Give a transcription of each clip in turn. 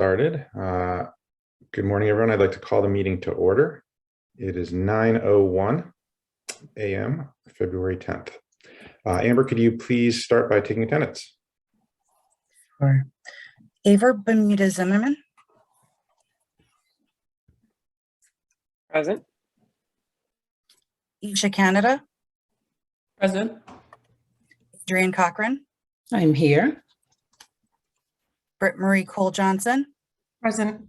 Started. Good morning, everyone. I'd like to call the meeting to order. It is 9:01 a.m., February 10th. Amber, could you please start by taking attendance? Sure. Aver Bermuda Zimmerman. Present. Isha Canada. Present. Adrienne Cochran. I'm here. Britt Marie Cole Johnson. Present.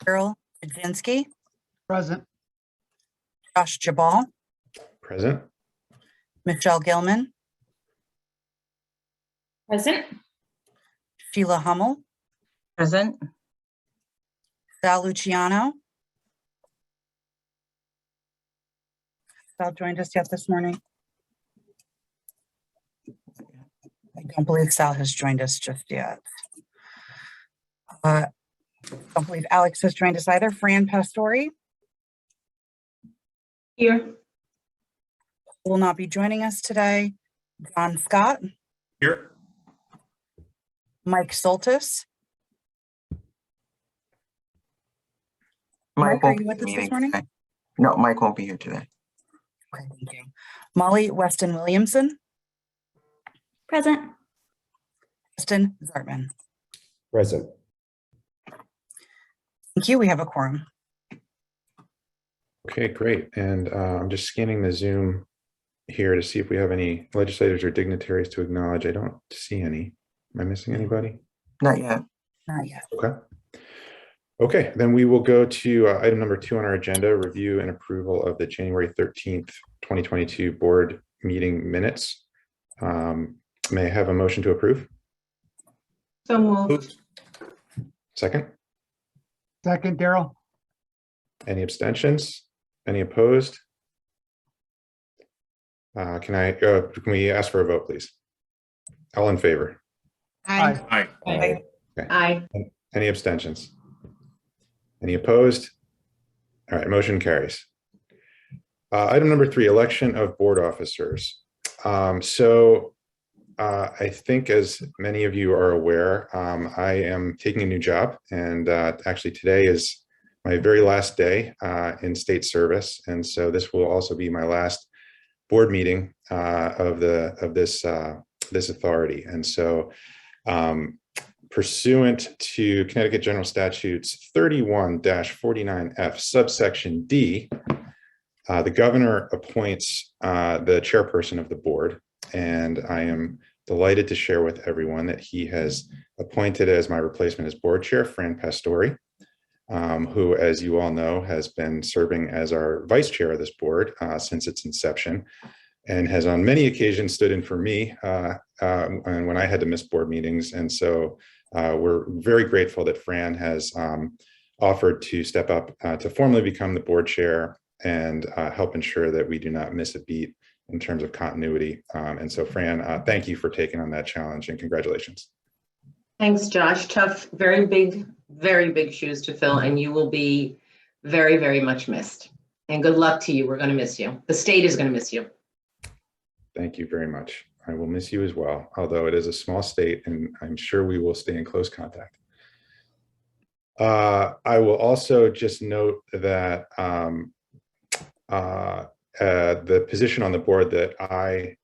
Carol Kaczynski. Present. Josh Jabal. Present. Michelle Gilman. Present. Sheila Hummel. Present. Sal Luciano. Sal joined us yet this morning? I don't believe Sal has joined us just yet. I don't believe Alex has joined us either. Fran Pastori Here. will not be joining us today. John Scott. Here. Mike Soltis. Mike Mike, are won't you be with us this meeting morning? today. No, Mike won't be here today. Okay, thank you. Molly Weston Williamson. Present. Weston Zartman. Present. Thank you. We have a quorum. Okay, great. And I'm just scanning the Zoom here to see if we have any legislators or dignitaries to acknowledge. I don't see any. Am I missing anybody? Not yet. Not yet. Okay. Okay, then we will go to item number 2 on our agenda, review and approval of the January 13th, 2022 board meeting minutes. May I have a motion to approve? So moved. Second? Second, Daryl. Any abstentions? Any opposed? Can we ask for a vote, please? All in favor? Aye. Aye. Okay. Aye. Any abstentions? Any opposed? All right, motion carries. Item number 3, election of board officers. I think, as many of you are aware, I am taking a new job, and actually today is my very last day in state service, and so this will also be my last board meeting of this authority. And so, pursuant to Connecticut General Statutes 31-49F subsection D, the governor appoints the chairperson of the board, and I am delighted to share with everyone that he has appointed as my replacement as board chair, Fran Pastori, who, as you all know, has been serving as our vice chair of this board since its inception, and has on many occasions stood in for me and when I had to miss board meetings. And so we're very grateful that Fran has offered to step up to formally become the board chair and help ensure that we do not miss a beat in terms of continuity. And so Fran, thank you for taking on that challenge, and congratulations. Thanks, Josh. Tough, very big shoes to fill, and you will be very, very much missed. And good luck to you. We're going to miss you. The state is going to miss you. Thank you very much. I will miss you as well, although it is a small state, and I'm sure we will stay in close contact. I will also just note that the position on the board that I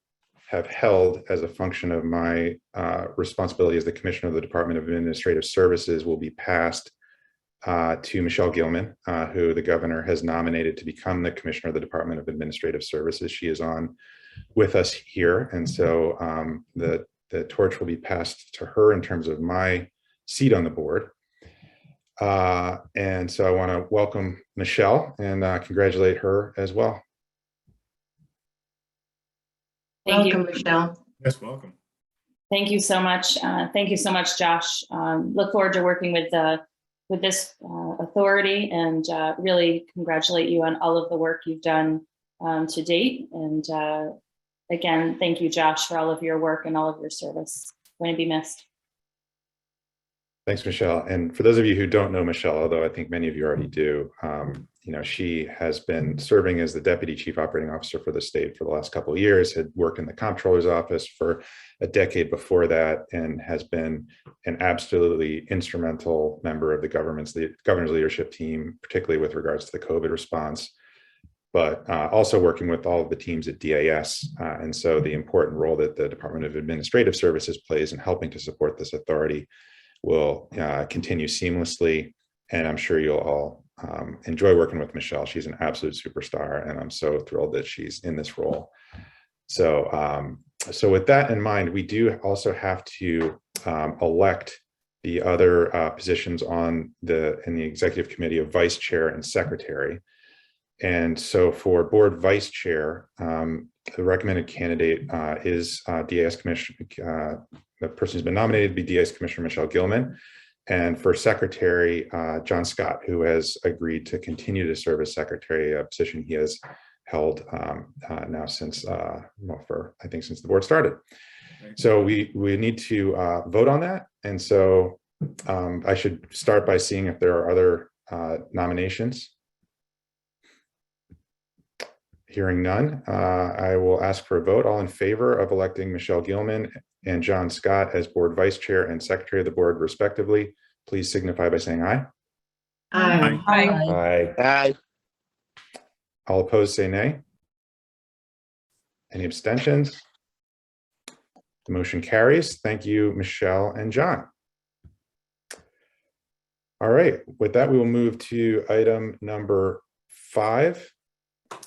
have held as a function of my responsibility as the Commissioner of the Department of Administrative Services will be passed to Michelle Gilman, who the governor has nominated to become the Commissioner of the Department of Administrative Services. She is on with us here, and so the torch will be passed to her in terms of my seat on the board. And so I want to welcome Michelle and congratulate her as well. Welcome, Michelle. Yes, welcome. Thank you so much. Thank you so much, Josh. Look forward to working with this authority, and really congratulate you on all of the work you've done to date. And again, thank you, Josh, for all of your work and all of your service. Going to be missed. Thanks, Michelle. And for those of you who don't know Michelle, although I think many of you already do, she has been serving as the Deputy Chief Operating Officer for the state for the last couple of years, had worked in the Comptroller's office for a decade before that, and has been an absolutely instrumental member of the governor's leadership team, particularly with regards to the COVID response, but also working with all of the teams at DAS. And so the important role that the Department of Administrative Services plays in helping to support this authority will continue seamlessly. And I'm sure you'll all enjoy working with Michelle. She's an absolute superstar, and I'm so thrilled that she's in this role. So, so with that in mind, we do also have to elect the other positions in the executive committee of vice chair and secretary. And so for board vice chair, the recommended candidate is DAS Commissioner. The person who's been nominated to be DAS Commissioner Michelle Gilman. And for secretary, John Scott, who has agreed to continue to serve as secretary, a position he has held now since, I think since the board started. So we need to vote on that. And so I should start by seeing if there are other nominations. Hearing none, I will ask for a vote. All in favor of electing Michelle Gilman and John Scott as board vice chair and secretary of the board respectively, please signify by saying aye. Aye. Aye. Aye. All opposed say nay. Any abstentions? The motion carries. Thank you, Michelle and John. All right, with that, we will move to item number 5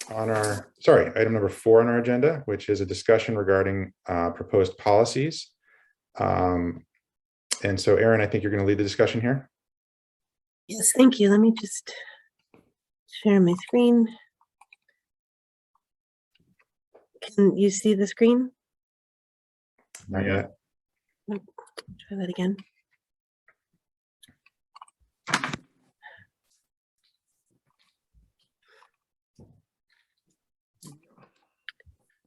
on our, item number 4 on our agenda, which is a discussion regarding proposed policies. And so, Erin, I think you're going to lead the discussion here. Yes, thank you. Let me just share my screen. Can you see the screen? Not yet. Try that again.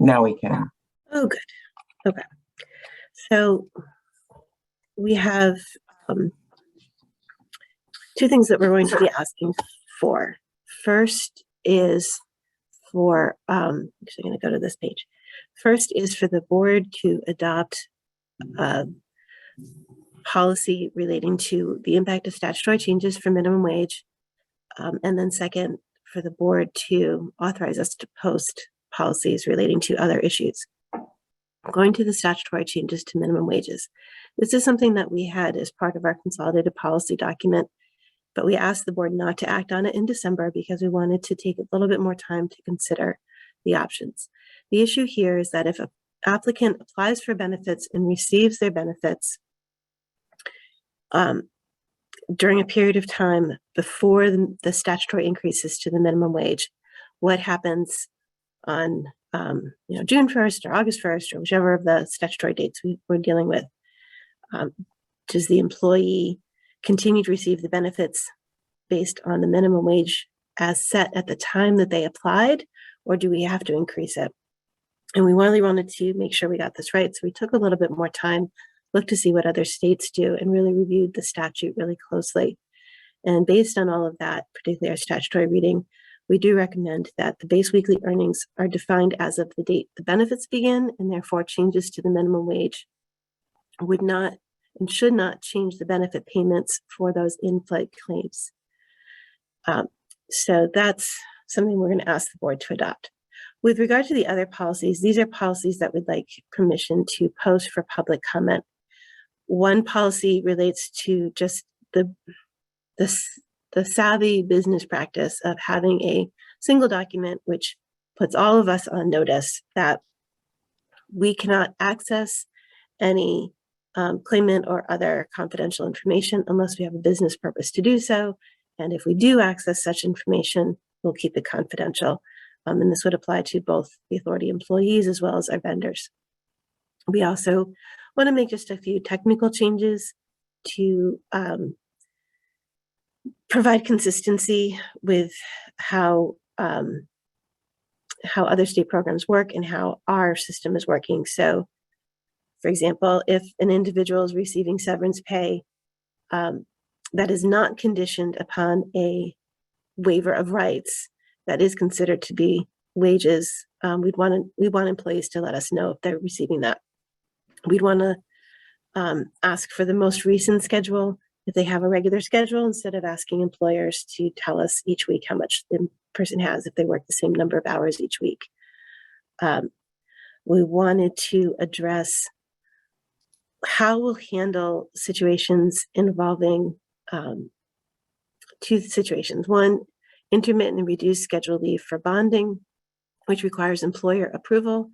Now we can. Oh, good. Okay. So we have 2 things that we're going to be asking for. First is for, actually I'm going to go to this page. First is for the board to adopt policy relating to the impact of statutory changes for minimum wage. And then second, for the board to authorize us to post policies relating to other issues. Going to the statutory changes to minimum wages. This is something that we had as part of our consolidated policy document, but we asked the board not to act on it in December because we wanted to take a little bit more time to consider the options. The issue here is that if an applicant applies for benefits and receives their benefits during a period of time before the statutory increases to the minimum wage, what happens on June 1st or August 1st or whichever of the statutory dates we're dealing with? Does the employee continue to receive the benefits based on the minimum wage as set at the time that they applied, or do we have to increase it? And we really wanted to make sure we got this right. So we took a little bit more time, looked to see what other states do, and really reviewed the statute really closely. And based on all of that, particularly our statutory reading, we do recommend that the base weekly earnings are defined as of the date the benefits begin, and therefore changes to the minimum wage would not and should not change the benefit payments for those in-flight claims. So that's something we're going to ask the board to adopt. With regard to the other policies, these are policies that we'd like permission to post for public comment. One policy relates to just the savvy business practice of having a single document which puts all of us on notice that we cannot access any claimant or other confidential information unless we have a business purpose to do so. And if we do access such information, we'll keep it confidential. And this would apply to both the authority employees as well as our vendors. We also want to make just a few technical changes to provide consistency with how other state programs work and how our system is working. So, for example, if an individual is receiving severance pay that is not conditioned upon a waiver of rights, that is considered to be wages. We want employees to let us know if they're receiving that. We'd want to ask for the most recent schedule if they have a regular schedule, instead of asking employers to tell us each week how much the person has if they work the same number of hours each week. We wanted to address how we'll handle situations involving two situations. One, intermittent and reduced schedule leave for bonding, which requires employer approval,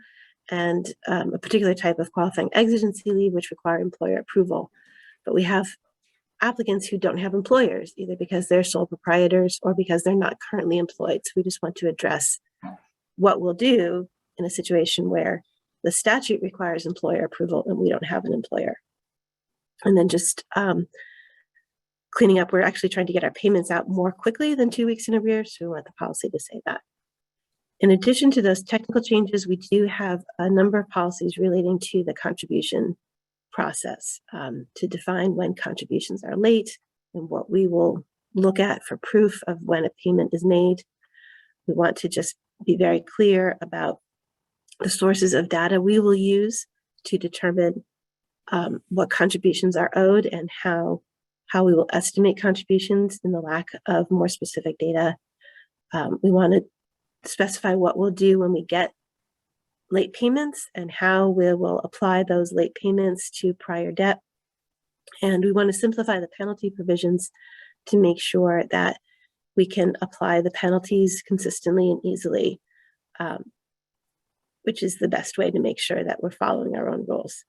and a particular type of qualifying exigency leave, which require employer approval. But we have applicants who don't have employers, either because they're sole proprietors or because they're not currently employed. So we just want to address what we'll do in a situation where the statute requires employer approval and we don't have an employer. And then just cleaning up, we're actually trying to get our payments out more quickly than 2 weeks in arrears, so we want the policy to say that. In addition to those technical changes, we do have a number of policies relating to the contribution process, to define when contributions are late and what we will look at for proof of when a payment is made. We want to just be very clear about the sources of data we will use to determine what contributions are owed and how we will estimate contributions in the lack of more specific data. We want to specify what we'll do when we get late payments and how we will apply those late payments to prior debt. And we want to simplify the penalty provisions to make sure that we can apply the penalties consistently and easily, which is the best way to make sure that we're following our own rules.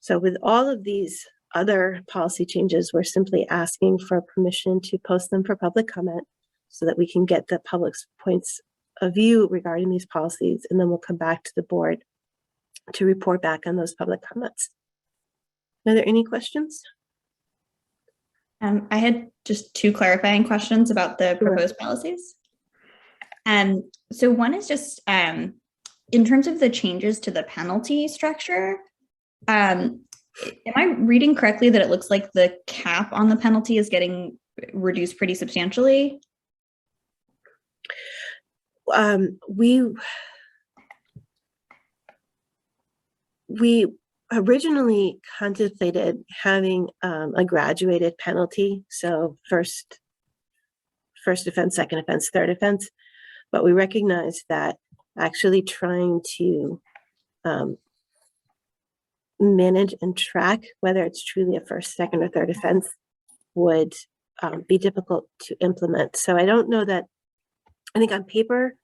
So with all of these other policy changes, we're simply asking for permission to post them for public comment so that we can get the public's points of view regarding these policies, and then we'll come back to the board to report back on those public comments. Are there any questions? I had just two clarifying questions about the proposed policies. So one is just in terms of the changes to the penalty structure, am I reading correctly that it looks like the cap on the penalty is getting reduced pretty substantially? We originally contemplated having a graduated penalty, so first offense, second offense, third offense, but we recognized that actually trying to manage and track whether it's truly a first, second, or third offense would be difficult to implement. So I don't know that, I think on paper,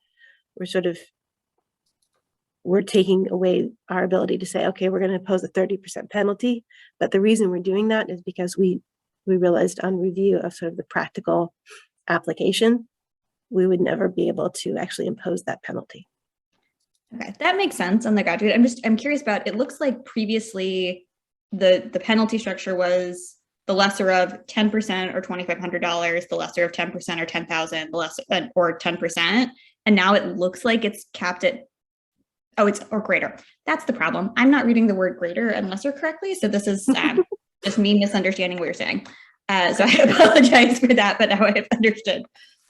we're taking away our ability to say, okay, we're going to impose a 30% penalty. But the reason we're doing that is because we realized on review of sort of the practical application, we would never be able to actually impose that penalty. Okay, that makes sense on the graduate. I'm curious about, it looks like previously the penalty structure was the lesser of 10% or $2,500, the lesser of 10% or $10,000, the lesser or 10%. And now it looks like it's capped at, it's or greater. That's the problem. I'm not reading the word greater and lesser correctly. So this is just me misunderstanding what you're saying. So I apologize for that, but now I have understood.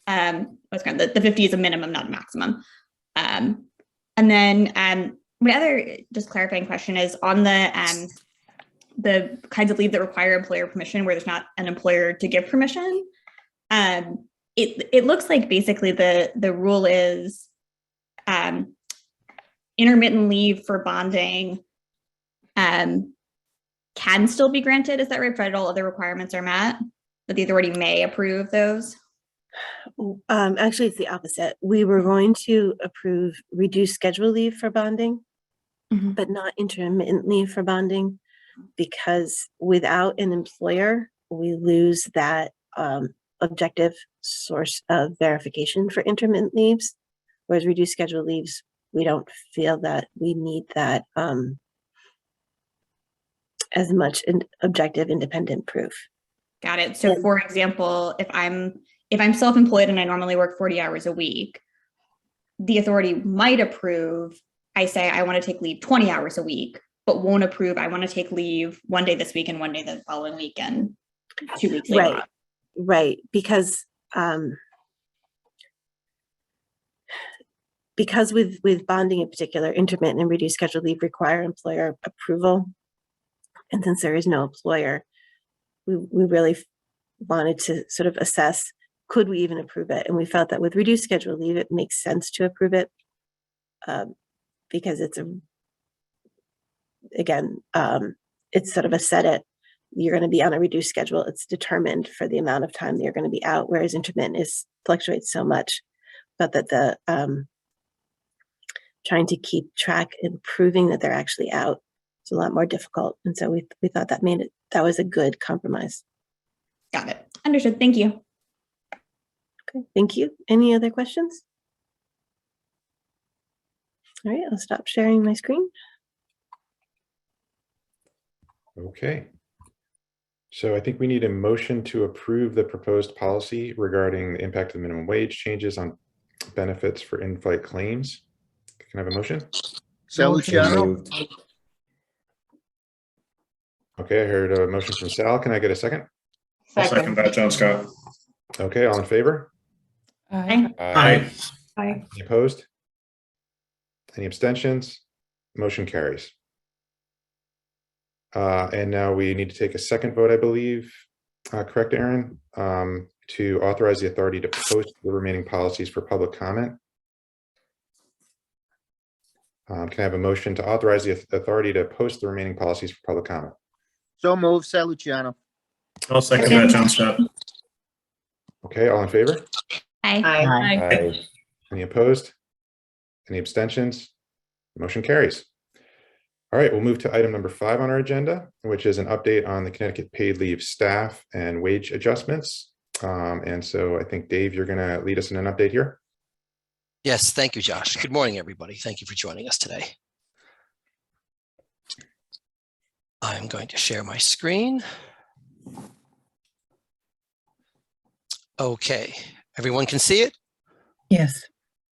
The 50 is a minimum, not a maximum. And then my other just clarifying question is on the kinds of leave that require employer permission where there's not an employer to give permission. It looks like basically the rule is intermittent leave for bonding can still be granted. Is that right? Provided all other requirements are met, that the authority may approve those? Actually, it's the opposite. We were going to approve reduced schedule leave for bonding, but not intermittent leave for bonding, because without an employer, we lose that objective source of verification for intermittent leaves, whereas reduced schedule leaves, we don't feel that we need that as much objective independent proof. Got it. So for example, if I'm self-employed and I normally work 40 hours a week, the authority might approve, I say I want to take leave 20 hours a week, but won't approve I want to take leave one day this week and one day the following weekend. 2 weeks later Right, on. right, because with bonding in particular, intermittent and reduced schedule leave require employer approval. And since there is no employer, we really wanted to sort of assess, could we even approve it? And we felt that with reduced schedule leave, it makes sense to approve it because it's it's sort of a set it. You're going to be on a reduced schedule. It's determined for the amount of time that you're going to be out, whereas intermittent fluctuates so much. But that the trying to keep track and proving that they're actually out is a lot more difficult. And so we thought that was a good compromise. Got it. Understood. Thank you. Okay, thank you. Any other questions? All right, I'll stop sharing my screen. Okay. So I think we need a motion to approve the proposed policy regarding the impact of the minimum wage changes on benefits for in-flight claims. Can I have a motion? Luciano. Okay, I heard a motion from Sal. Can I get a second? Second. that, John Scott. Okay, all in favor? Aye. Aye. Aye. Any opposed? Any abstentions? Motion carries. And now we need to take a second vote, I believe. Correct, Aaron? To authorize the authority to post the remaining policies for public comment. Can I have a motion to authorize the authority to post the remaining policies for public comment? So moved, Sal Luciano. I'll second that, John Scott. Okay, all in favor? Aye. Aye. Aye. Any opposed? Any abstentions? Motion carries. All right, we'll move to item number 5 on our agenda, which is an update on the Connecticut paid leave staff and wage adjustments. And so I think, Dave, you're going to lead us in an update here. Yes, thank you, Josh. Good morning, everybody. Thank you for joining us today. I'm going to share my screen. Okay, everyone can see it? Yes.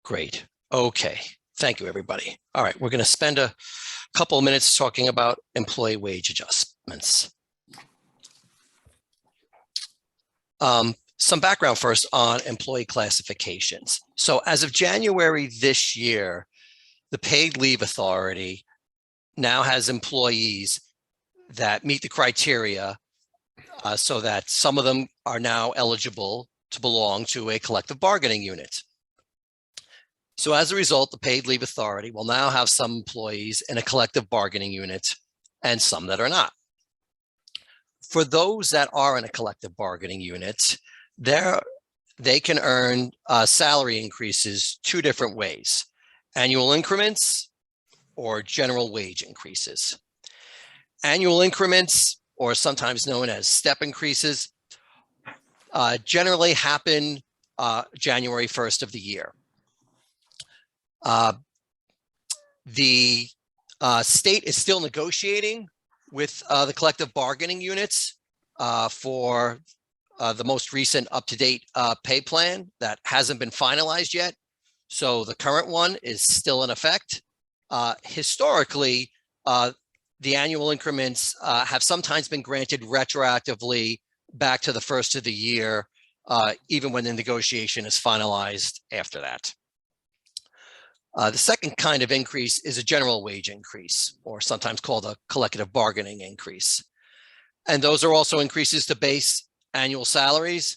Great. Okay, thank you, everybody. All right, we're going to spend a couple of minutes talking about employee wage adjustments. Some background first on employee classifications. So as of January this year, the Paid Leave Authority now has employees that meet the criteria so that some of them are now eligible to belong to a collective bargaining unit. So as a result, the Paid Leave Authority will now have some employees in a collective bargaining unit and some that are not. For those that are in a collective bargaining unit, they can earn salary increases 2 different ways: annual increments or general wage increases. Annual increments, or sometimes known as step increases, generally happen January 1st of the year. The state is still negotiating with the collective bargaining units for the most recent up-to-date pay plan that hasn't been finalized yet. So the current one is still in effect. Historically, the annual increments have sometimes been granted retroactively back to the first of the year, even when the negotiation is finalized after that. The second kind of increase is a general wage increase, or sometimes called a collective bargaining increase. And those are also increases to base annual salaries.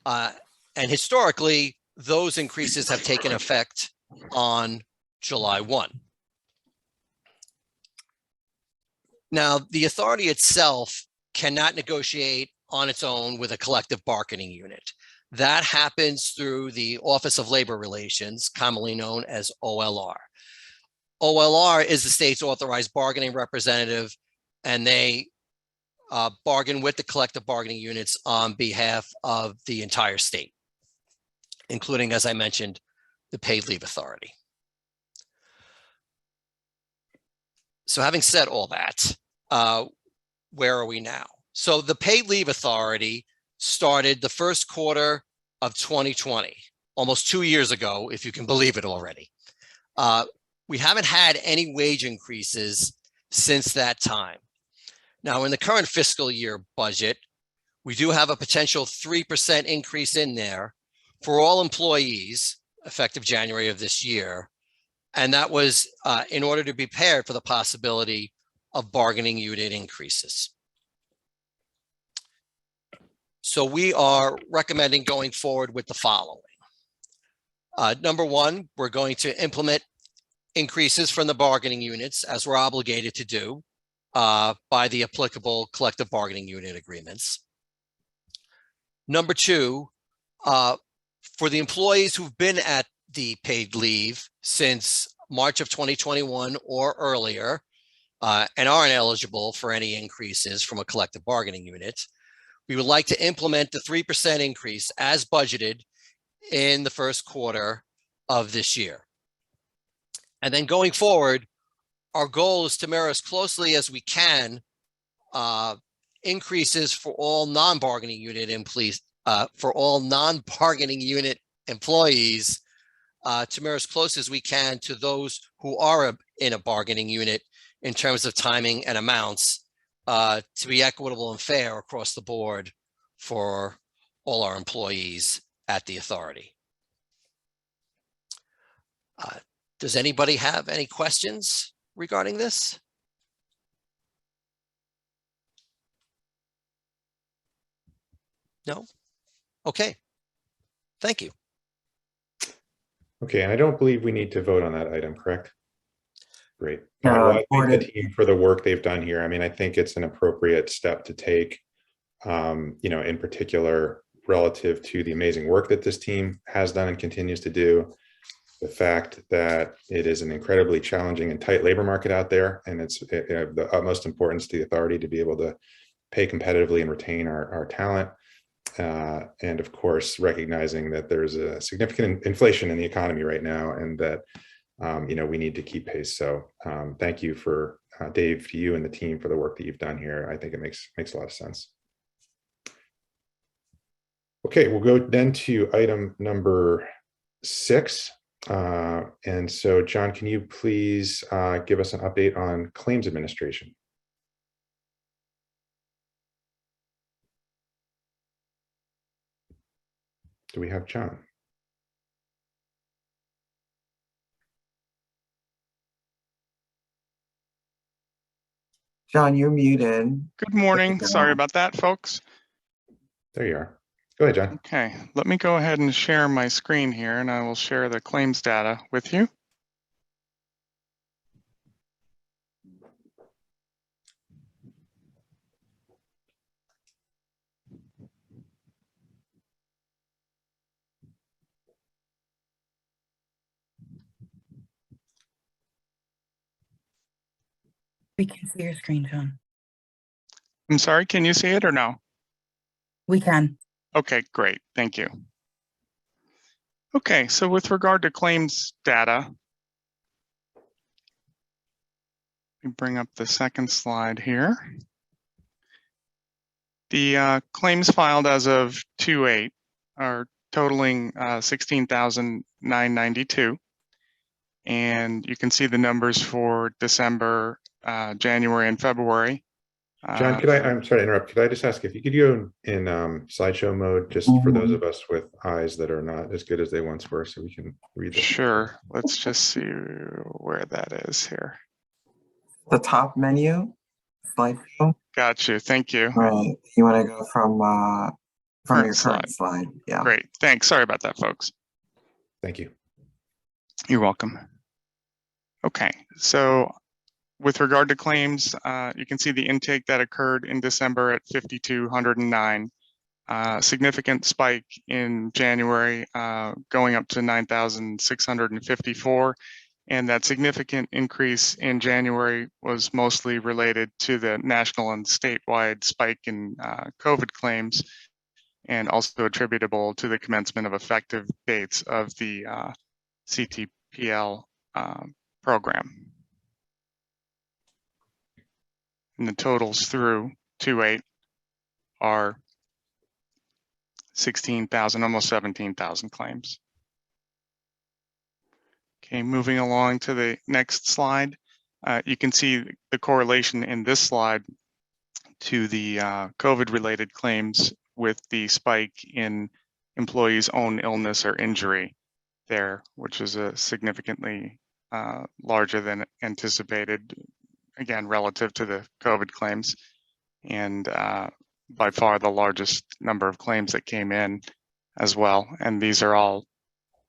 And historically, those increases have taken effect on July 1. Now, the authority itself cannot negotiate on its own with a collective bargaining unit. That happens through the Office of Labor Relations, commonly known as OLR. OLR is the state's authorized bargaining representative, and they bargain with the collective bargaining units on behalf of the entire state, including, as I mentioned, the Paid Leave Authority. So having said all that, where are we now? So the Paid Leave Authority started the first quarter of 2020, almost 2 years ago, if you can believe it already. We haven't had any wage increases since that time. Now, in the current fiscal year budget, we do have a potential 3% increase in there for all employees effective January of this year. And that was in order to be prepared for the possibility of bargaining unit increases. So we are recommending going forward with the following. Number one, we're going to implement increases from the bargaining units as we're obligated to do by the applicable collective bargaining unit agreements. Number two, for the employees who've been at the paid leave since March of 2021 or earlier and aren't eligible for any increases from a collective bargaining unit, we would like to implement the 3% increase as budgeted in the first quarter of this year. And then going forward, our goal is to mirror as closely as we can increases for all non-bargaining unit employees, to mirror as close as we can to those who are in a bargaining unit in terms of timing and amounts, to be equitable and fair across the board for all our employees at the authority. Does anybody have any questions regarding this? No? Okay. Thank you. Okay, and I don't believe we need to vote on that item, correct? Great. No, Well, I board thank the team for the work they've done here. I mean, I think it's an appropriate step to take, in particular, relative to the amazing work that this team has done and continues to do. The fact that it is an incredibly challenging and tight labor market out there, and it's of the utmost importance to the authority to be able to pay competitively and retain our talent. And of course, recognizing that there's a significant inflation in the economy right now, and that we need to keep pace. So thank you for Dave, to you and the team for the work that you've done here. I think it makes a lot of sense. Okay, we'll go then to item number 6. And so, John, can you please give us an update on claims administration? Do we have John? John, you're muted. Good morning. Sorry about that, folks. There you are. Go ahead, John. Okay, let me go ahead and share my screen here, and I will share the claims data with you. We can see your screen, John. I'm sorry, can you see it or no? We can. Okay, great. Thank you. Okay, so with regard to claims data, let me bring up the second slide here. The claims filed as of 2/8 are totaling 16,992. And you can see the numbers for December, January, and February. John, I'm sorry to interrupt. Could I just ask if you could go in slideshow mode, just for those of us with eyes that are not as good as they once were, so we can read this? Sure. Let's just see where that is here. The top menu, slideshow. Got you. Thank you. Right. You want to go from your current slide. Yeah. Great. Thanks. Sorry about that, folks. Thank you. You're welcome. Okay. So with regard to claims, you can see the intake that occurred in December at 5,209. Significant spike in January, going up to 9,654. And that significant increase in January was mostly related to the national and statewide spike in COVID claims, and also attributable to the commencement of effective dates of the CTPL program. And the totals through 2/8 are 16,000, almost 17,000 claims. Okay, moving along to the next slide, you can see the correlation in this slide to the COVID-related claims with the spike in employees' own illness or injury there, which is a significantly larger than anticipated, again, relative to the COVID claims, and by far the largest number of claims that came in as well. And these are all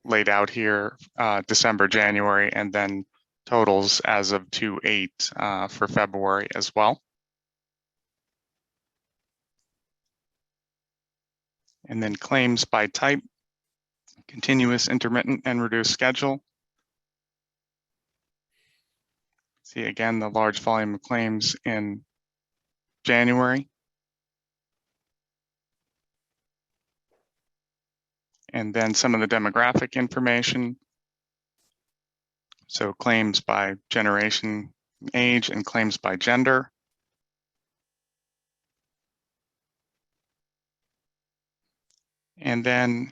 laid out here, December, January, and then totals as of 2/8 for February as well. And then claims by type, continuous, intermittent, and reduced schedule. See again the large volume of claims in January. And then some of the demographic information. So claims by generation, age, and claims by gender. And then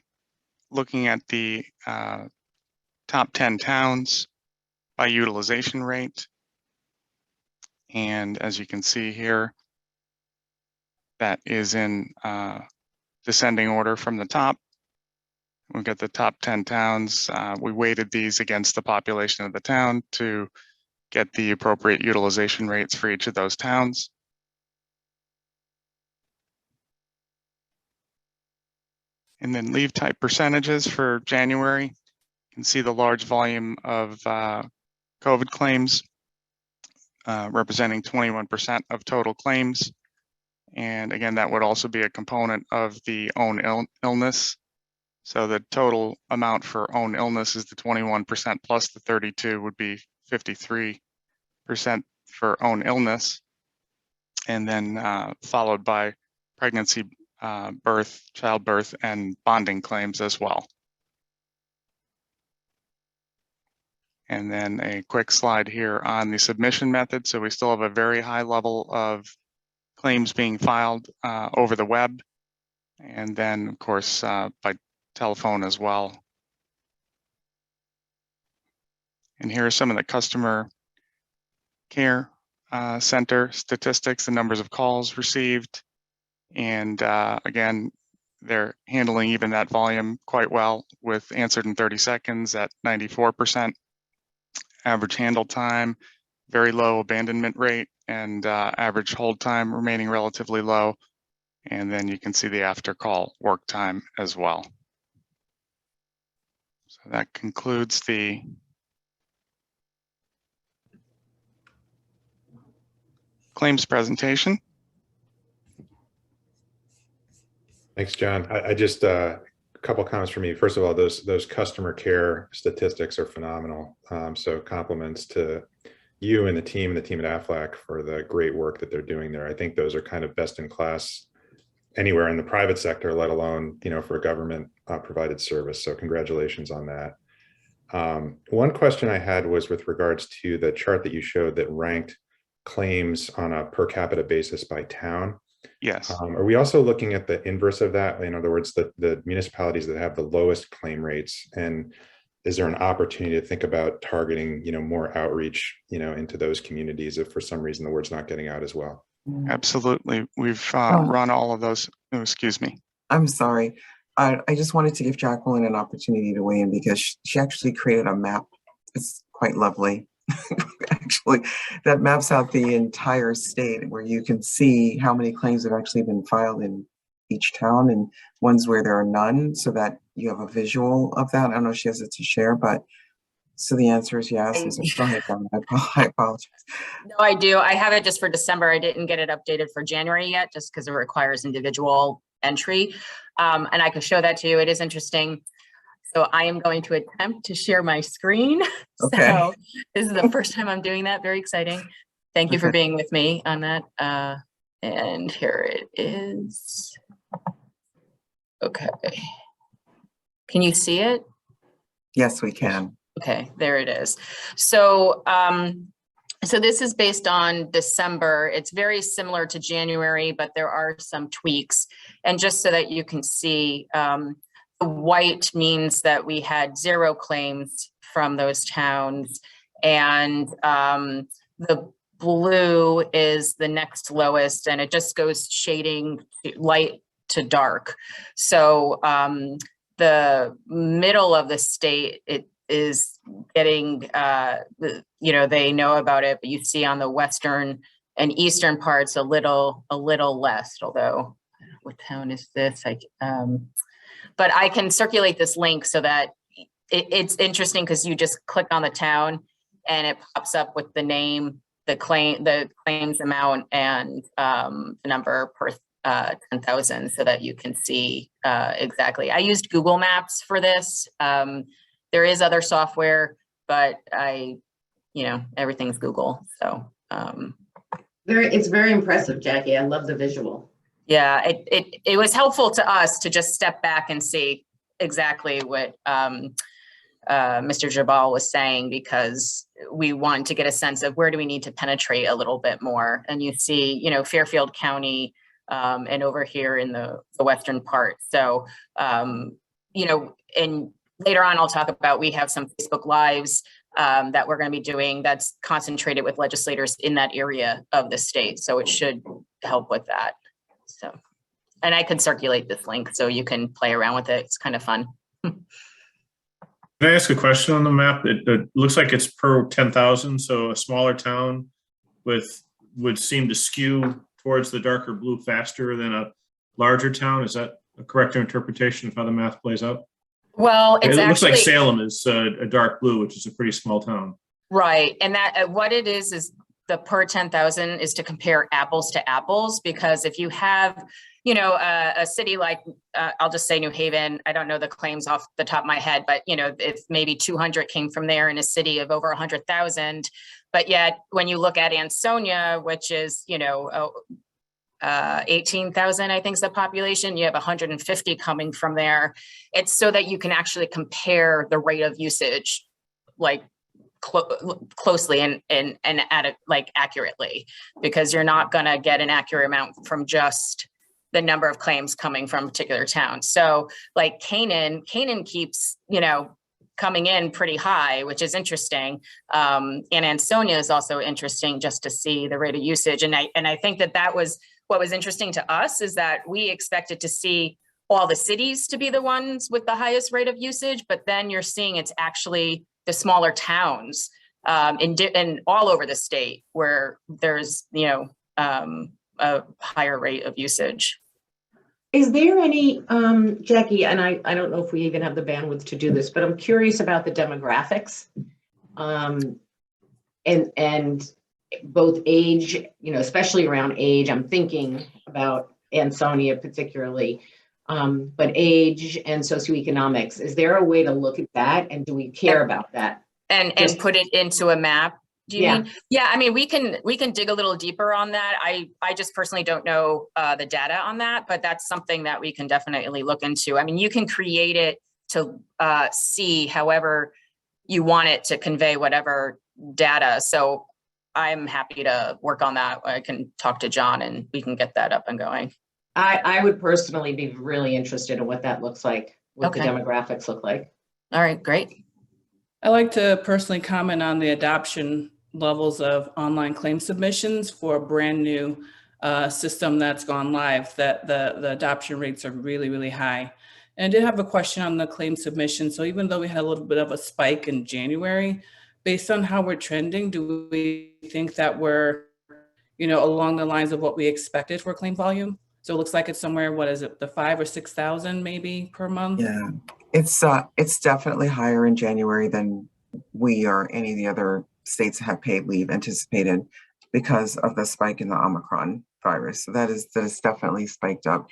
looking at the top 10 towns by utilization rate. And as you can see here, that is in descending order from the top. We've got the top 10 towns. We weighted these against the population of the town to get the appropriate utilization rates for each of those towns. And then leave type percentages for January. You can see the large volume of COVID claims, representing 21% of total claims. And again, that would also be a component of the own illness. So the total amount for own illness is the 21% plus the 32 would be 53% for own illness. And then followed by pregnancy, birth, childbirth, and bonding claims as well. And then a quick slide here on the submission method. So we still have a very high level of claims being filed over the web. And then of course, by telephone as well. And here are some of the customer care center statistics, the numbers of calls received. And again, they're handling even that volume quite well with answered in 30 seconds at 94%. Average handle time, very low abandonment rate, and average hold time remaining relatively low. And then you can see the after call work time as well. So that concludes the claims presentation. Thanks, John. I just a couple comments from me. First of all, those customer care statistics are phenomenal. So compliments to you and the team at Aflac for the great work that they're doing there. I think those are kind of best in class anywhere in the private sector, let alone, you know, for a government provided service. So congratulations on that. One question I had was with regards to the chart that you showed that ranked claims on a per capita basis by town. Yes. Are we also looking at the inverse of that? In other words, the municipalities that have the lowest claim rates, and is there an opportunity to think about targeting, you know, more outreach, you know, into those communities if for some reason the word's not getting out as well? Absolutely. We've run all of those. Oh, excuse me. I'm sorry. I just wanted to give Jacqueline an opportunity to weigh in because she actually created a map. It's quite lovely. Actually, that maps out the entire state where you can see how many claims have actually been filed in each town and ones where there are none, so that you have a visual of that. I don't know if she has it to share, but so the answer is yes. So go ahead, Dawn. I apologize. No, I do. I have it just for December. I didn't get it updated for January yet, just because it requires individual entry. And I could show that to you. It is interesting. So I am going to attempt to share my screen. Okay. So this is the first time I'm doing that. Very exciting. Thank you for being with me on that. And here it is. Okay. Can you see it? Yes, we can. Okay, there it is. So, so this is based on December. It's very similar to January, but there are some tweaks. And just so that you can see, the white means that we had 0 claims from those towns, and the blue is the next lowest, and it just goes shading light to dark. So the middle of the state, it is getting, they know about it, but you see on the western and eastern parts a little less, although what town is this? But I can circulate this link so that it's interesting because you just click on the town and it pops up with the name, the claims amount, and the number per 10,000, so that you can see exactly. I used Google Maps for this. There is other software, but everything's Google. So It's very impressive, Jackie. I love the visual. yeah, it was helpful to us to just step back and see exactly what Mr. Jabal was saying, because we want to get a sense of where do we need to penetrate a little bit more. And you see, Fairfield County and over here in the western part. So, and later on, I'll talk about, we have some Facebook Lives that we're going to be doing that's concentrated with legislators in that area of the state. So it should help with that. So, and I can circulate this link so you can play around with it. It's kind of fun. Can I ask a question on the map? It looks like it's per 10,000, so a smaller town would seem to skew towards the darker blue faster than a larger town. Is that a correct interpretation of how the math plays out? Well, it looks like Salem is a dark blue, which is a pretty small town. Right, and that what it is the per 10,000 is to compare apples to apples, because if you have a city like, I'll just say New Haven, I don't know the claims off the top of my head, but if maybe 200 came from there in a city of over 100,000, but yet when you look at Ansonia, which is, 18,000, I think is the population, you have 150 coming from there. It's so that you can actually compare the rate of usage, like closely and at it like accurately, because you're not going to get an accurate amount from just the number of claims coming from a particular town. So like Canaan keeps, coming in pretty high, which is interesting. And Ansonia is also interesting just to see the rate of usage. And I think that was what was interesting to us, is that we expected to see all the cities to be the ones with the highest rate of usage, but then you're seeing it's actually the smaller towns in all over the state where there's, a higher rate of usage. Is there any, Jackie, and I don't know if we even have the bandwidth to do this, but I'm curious about the demographics and both age, especially around age. I'm thinking about Ansonia particularly, but age and socioeconomics. Is there a way to look at that, and do we care about that? And put it into a map? Do you mean? Yeah, I mean, we can dig a little deeper on that. I just personally don't know the data on that, but that's something that we can definitely look into. I mean, you can create it to see however you want it to convey whatever data. So I'm happy to work on that. I can talk to John and we can get that up and going. I would personally be really interested in what that looks like, what the demographics look like. All right, great. I like to personally comment on the adoption levels of online claim submissions for a brand new system that's gone live, that the adoption rates are really, really high. And I did have a question on the claim submission. So even though we had a little bit of a spike in January, based on how we're trending, do we think that we're, along the lines of what we expected for claim volume? So it looks like it's somewhere, what is it, the 5,000 or 6,000 maybe per month? Yeah, it's definitely higher in January than we or any of the other states have paid leave anticipated because of the spike in the Omicron virus. So that is definitely spiked up.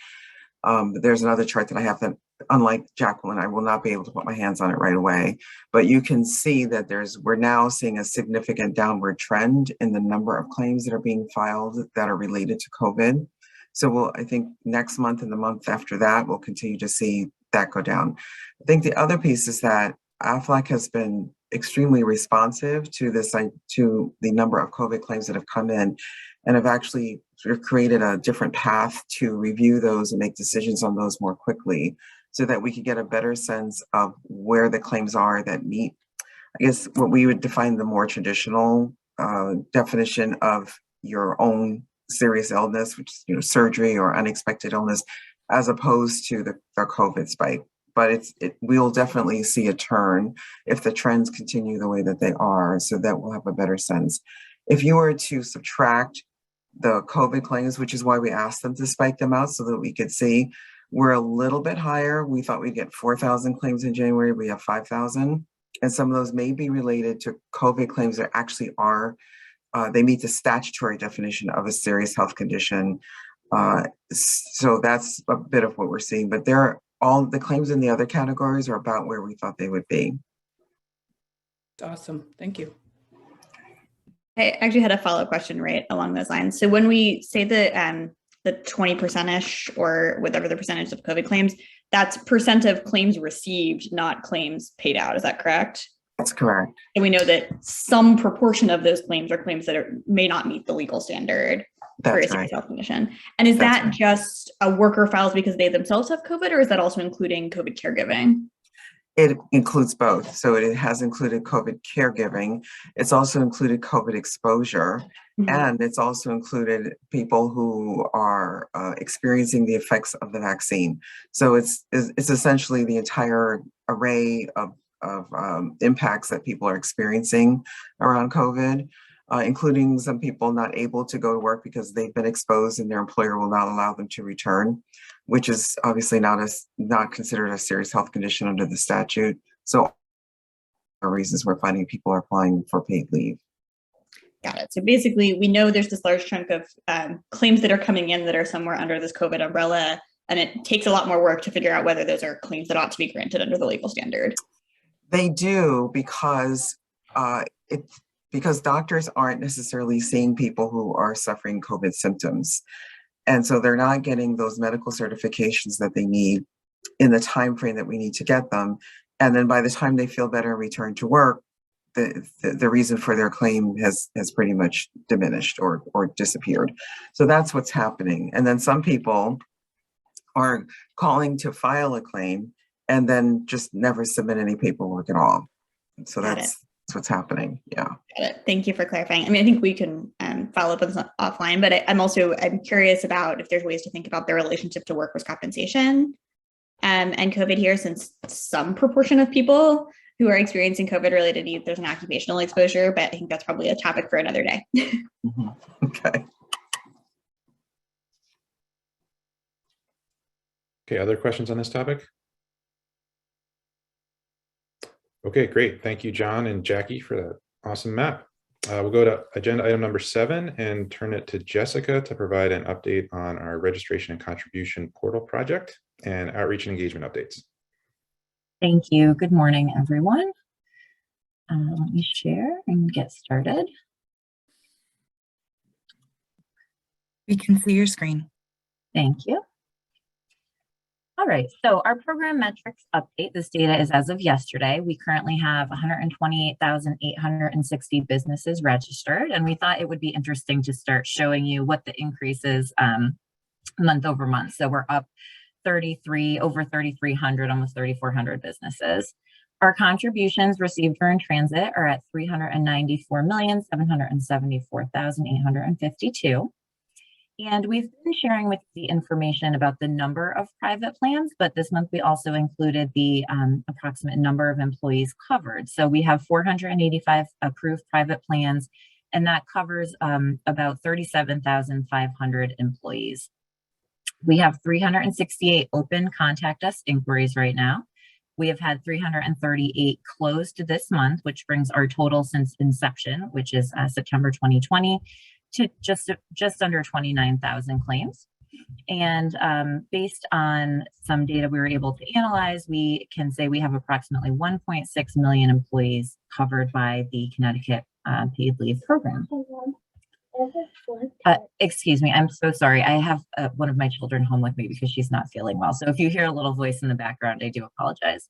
There's another chart that I have that, unlike Jacqueline, I will not be able to put my hands on it right away, but you can see that we're now seeing a significant downward trend in the number of claims that are being filed that are related to COVID. So I think next month and the month after that, we'll continue to see that go down. I think the other piece is that AFLAC has been extremely responsive to the number of COVID claims that have come in, and have actually sort of created a different path to review those and make decisions on those more quickly, so that we can get a better sense of where the claims are that meet, I guess, what we would define the more traditional definition of your own serious illness, which is, you know, surgery or unexpected illness, as opposed to the COVID spike. But we'll definitely see a turn if the trends continue the way that they are, so that we'll have a better sense. If you were to subtract the COVID claims, which is why we asked them to spike them out so that we could see, we're a little bit higher. We thought we'd get 4,000 claims in January. We have 5,000. And some of those may be related to COVID claims that actually are, they meet the statutory definition of a serious health condition. So that's a bit of what we're seeing, but all the claims in the other categories are about where we thought they would be. Awesome. Thank you. I actually had a follow-up question right along those lines. So when we say the 20%-ish or whatever the percentage of COVID claims, that's percent of claims received, not claims paid out. Is that correct? That's correct. And we know that some proportion of those claims are claims that may not meet the legal standard for a serious health condition. And is that just a worker files because they themselves have COVID, or is that also including COVID caregiving? It includes both. So it has included COVID caregiving. It's also included COVID exposure. And it's also included people who are experiencing the effects of the vaccine. So it's essentially the entire array of impacts that people are experiencing around COVID, including some people not able to go to work because they've been exposed and their employer will not allow them to return, which is obviously not considered a serious health condition under the statute. So reasons we're finding people are applying for paid leave. Got it. So basically, we know there's this large chunk of claims that are coming in that are somewhere under this COVID umbrella, and it takes a lot more work to figure out whether those are claims that ought to be granted under the legal standard. They do, because doctors aren't necessarily seeing people who are suffering COVID symptoms. And so they're not getting those medical certifications that they need in the time frame that we need to get them. And then by the time they feel better and return to work, the reason for their claim has pretty much diminished or disappeared. So that's what's happening. And then some people are calling to file a claim and then just never submit any paperwork at all. So that's what's happening. Yeah. Got it. Thank you for clarifying. I mean, I think we can follow up on this offline, but I'm curious about if there's ways to think about their relationship to workers' compensation and COVID here, since some proportion of people who are experiencing COVID-related needs, there's an occupational exposure, but I think that's probably a topic for another day. Okay. Okay, other questions on this topic? Okay, great. Thank you, John and Jackie, for that awesome map. We'll go to agenda item number 7 and turn it to Jessica to provide an update on our registration and contribution portal project and outreach and engagement updates. Thank you. Good morning, everyone. Let me share and get started. We can see your screen. Thank you. All right, so our program metrics update, this data is as of yesterday. We currently have 128,860 businesses registered, and we thought it would be interesting to start showing you what the increase is month over month. So we're up over 3,300, almost 3,400 businesses. Our contributions received during transit are at 394,774,852. And we've been sharing with the information about the number of private plans, but this month we also included the approximate number of employees covered. So we have 485 approved private plans, and that covers about 37,500 employees. We have 368 open contact us inquiries right now. We have had 338 closed this month, which brings our total since inception, which is September 2020, to just under 29,000 claims. And based on some data we were able to analyze, we can say we have approximately 1.6 million employees covered by the Connecticut paid leave program. Excuse me, I'm so sorry. I have one of my children home with me because she's not feeling well. So if you hear a little voice in the background, I do apologize.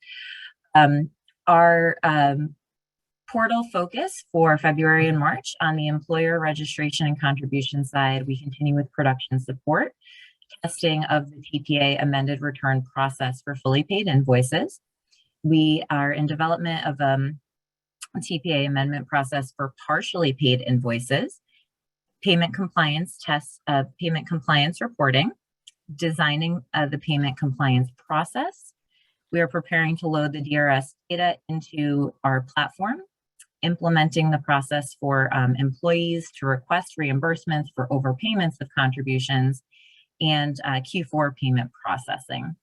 Our portal focus for February and March on the employer registration and contribution side, we continue with production support, testing of the TPA amended return process for fully paid invoices. We are in development of TPA amendment process for partially paid invoices, payment compliance tests, payment compliance reporting, designing the payment compliance process. We are preparing to load the DRS data into our platform, implementing the process for employees to request reimbursements for overpayments of contributions, and Q4 payment processing.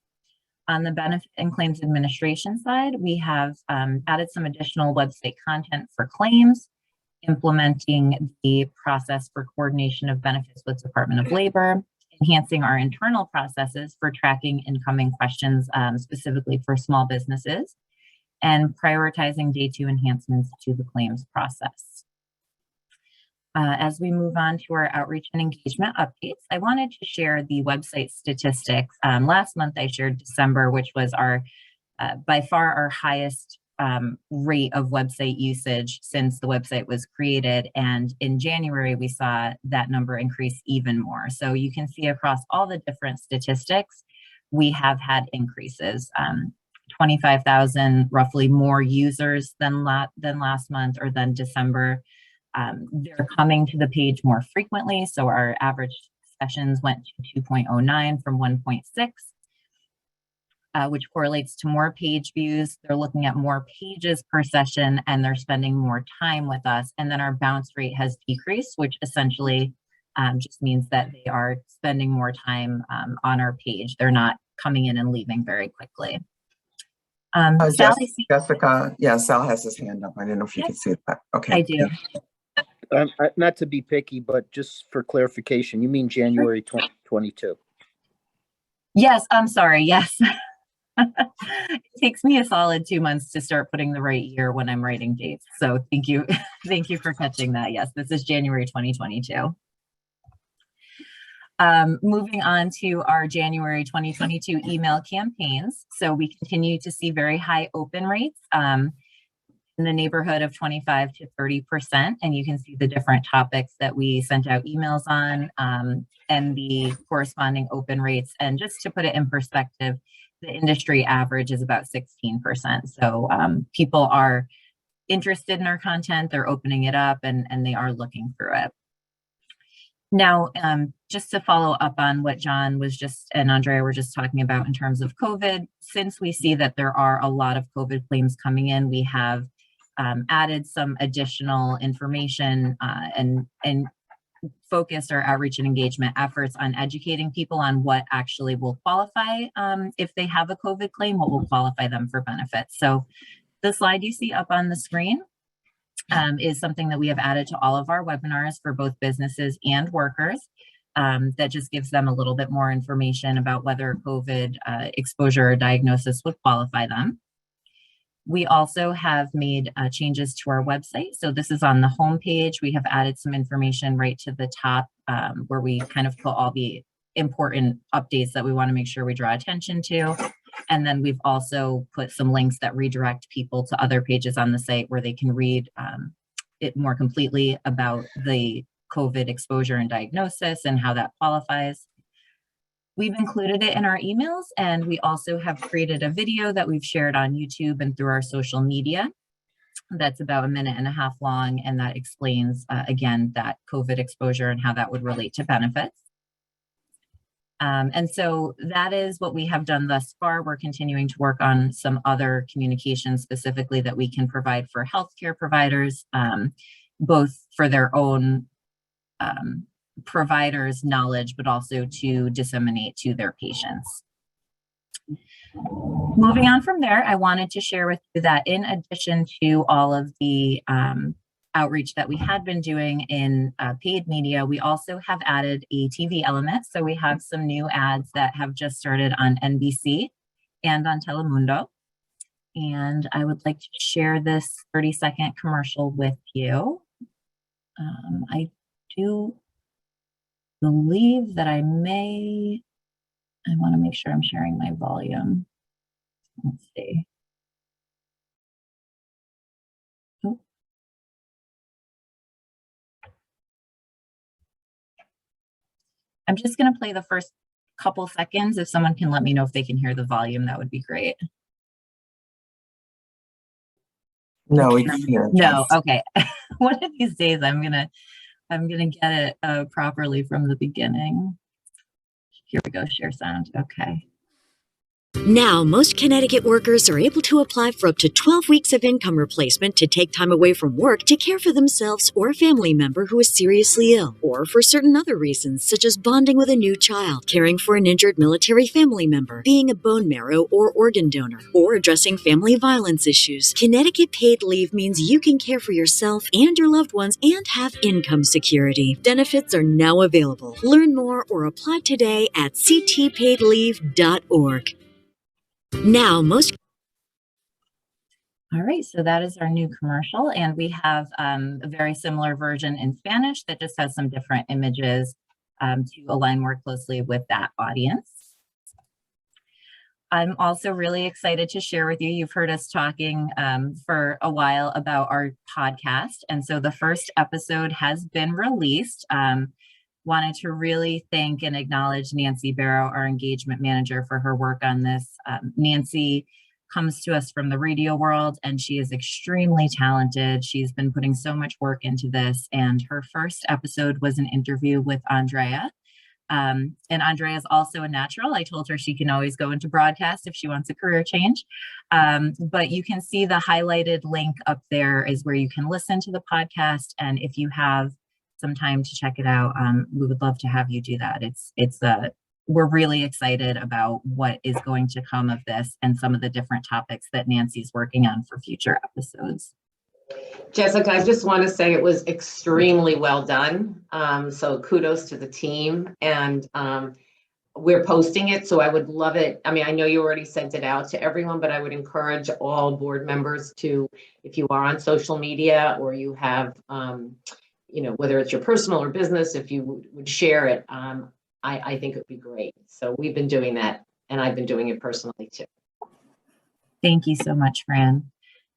On the benefit and claims administration side, we have added some additional website content for claims, implementing the process for coordination of benefits with Department of Labor, enhancing our internal processes for tracking incoming questions specifically for small businesses, and prioritizing day 2 enhancements to the claims process. As we move on to our outreach and engagement updates, I wanted to share the website statistics. Last month I shared December, which was our by far our highest rate of website usage since the website was created. And in January, we saw that number increase even more. So you can see across all the different statistics, we have had increases. 25,000 roughly more users than last month or than December. They're coming to the page more frequently. So our average sessions went to 2.09 from 1.6, which correlates to more page views. They're looking at more pages per session and they're spending more time with us. And then our bounce rate has decreased, which essentially just means that they are spending more time on our page. They're not coming in and leaving very quickly. Jessica, yeah, Sal has his hand up. I didn't know if you could see that. Okay. I do. Not to be picky, but just for clarification, you mean January 2022? Yes, I'm sorry. Yes. It takes me a solid 2 months to start putting the right year when I'm writing dates. So thank you. Thank you for catching that. Yes, this is January 2022. Moving on to our January 2022 email campaigns. So we continue to see very high open rates in the neighborhood of 25 to 30%. And you can see the different topics that we sent out emails on and the corresponding open rates. And just to put it in perspective, the industry average is about 16%. So people are interested in our content, they're opening it up and they are looking through it. Now, just to follow up on what John was and Andrea were just talking about in terms of COVID, since we see that there are a lot of COVID claims coming in, we have added some additional information and focused our outreach and engagement efforts on educating people on what actually will qualify if they have a COVID claim, what will qualify them for benefits. So the slide you see up on the screen is something that we have added to all of our webinars for both businesses and workers. That just gives them a little bit more information about whether COVID exposure or diagnosis would qualify them. We also have made changes to our website. So this is on the home page. We have added some information right to the top where we kind of put all the important updates that we want to make sure we draw attention to. And then we've also put some links that redirect people to other pages on the site where they can read it more completely about the COVID exposure and diagnosis and how that qualifies. We've included it in our emails, and we also have created a video that we've shared on YouTube and through our social media. That's about 1.5 minutes long, and that explains, again, that COVID exposure and how that would relate to benefits. And so that is what we have done thus far. We're continuing to work on some other communications specifically that we can provide for healthcare providers, both for their own providers' knowledge, but also to disseminate to their patients. Moving on from there, I wanted to share with you that in addition to all of the outreach that we had been doing in paid media, we also have added a TV element. So we have some new ads that have just started on NBC and on Telemundo. And I would like to share this 30-second commercial with you. I do believe that I want to make sure I'm sharing my volume. Let's see. Oh. I'm just going to play the first couple seconds. If someone can let me know if they can hear the volume, that would be great. No, we can hear. No, okay. One of these days I'm gonna get it properly from the beginning. Here we go, share sound. Okay. Now, most Connecticut workers are able to apply for up to 12 weeks of income replacement to take time away from work to care for themselves or a family member who is seriously ill, or for certain other reasons, such as bonding with a new child, caring for an injured military family member, being a bone marrow or organ donor, or addressing family violence issues. Connecticut paid leave means you can care for yourself and your loved ones and have income security. Benefits are now available. Learn more or apply today at ctpaidleave.org. Now, most. All right, so that is our new commercial, and we have a very similar version in Spanish that just has some different images to align more closely with that audience. I'm also really excited to share with you, you've heard us talking for a while about our podcast, and so the first episode has been released. Wanted to really thank and acknowledge Nancy Barrow, our engagement manager, for her work on this. Nancy comes to us from the radio world, and she is extremely talented. She's been putting so much work into this, and her first episode was an interview with Andrea. And Andrea is also a natural. I told her she can always go into broadcast if she wants a career change. But you can see the highlighted link up there is where you can listen to the podcast, and if you have some time to check it out, we would love to have you do that. We're really excited about what is going to come of this and some of the different topics that Nancy's working on for future episodes. Jessica, I just want to say it was extremely well done. So kudos to the team, and we're posting it. So I would love it. I mean, I know you already sent it out to everyone, but I would encourage all board members to, if you are on social media or you have, whether it's your personal or business, if you would share it, I think it would be great. So we've been doing that, and I've been doing it personally too. Thank you so much, Fran.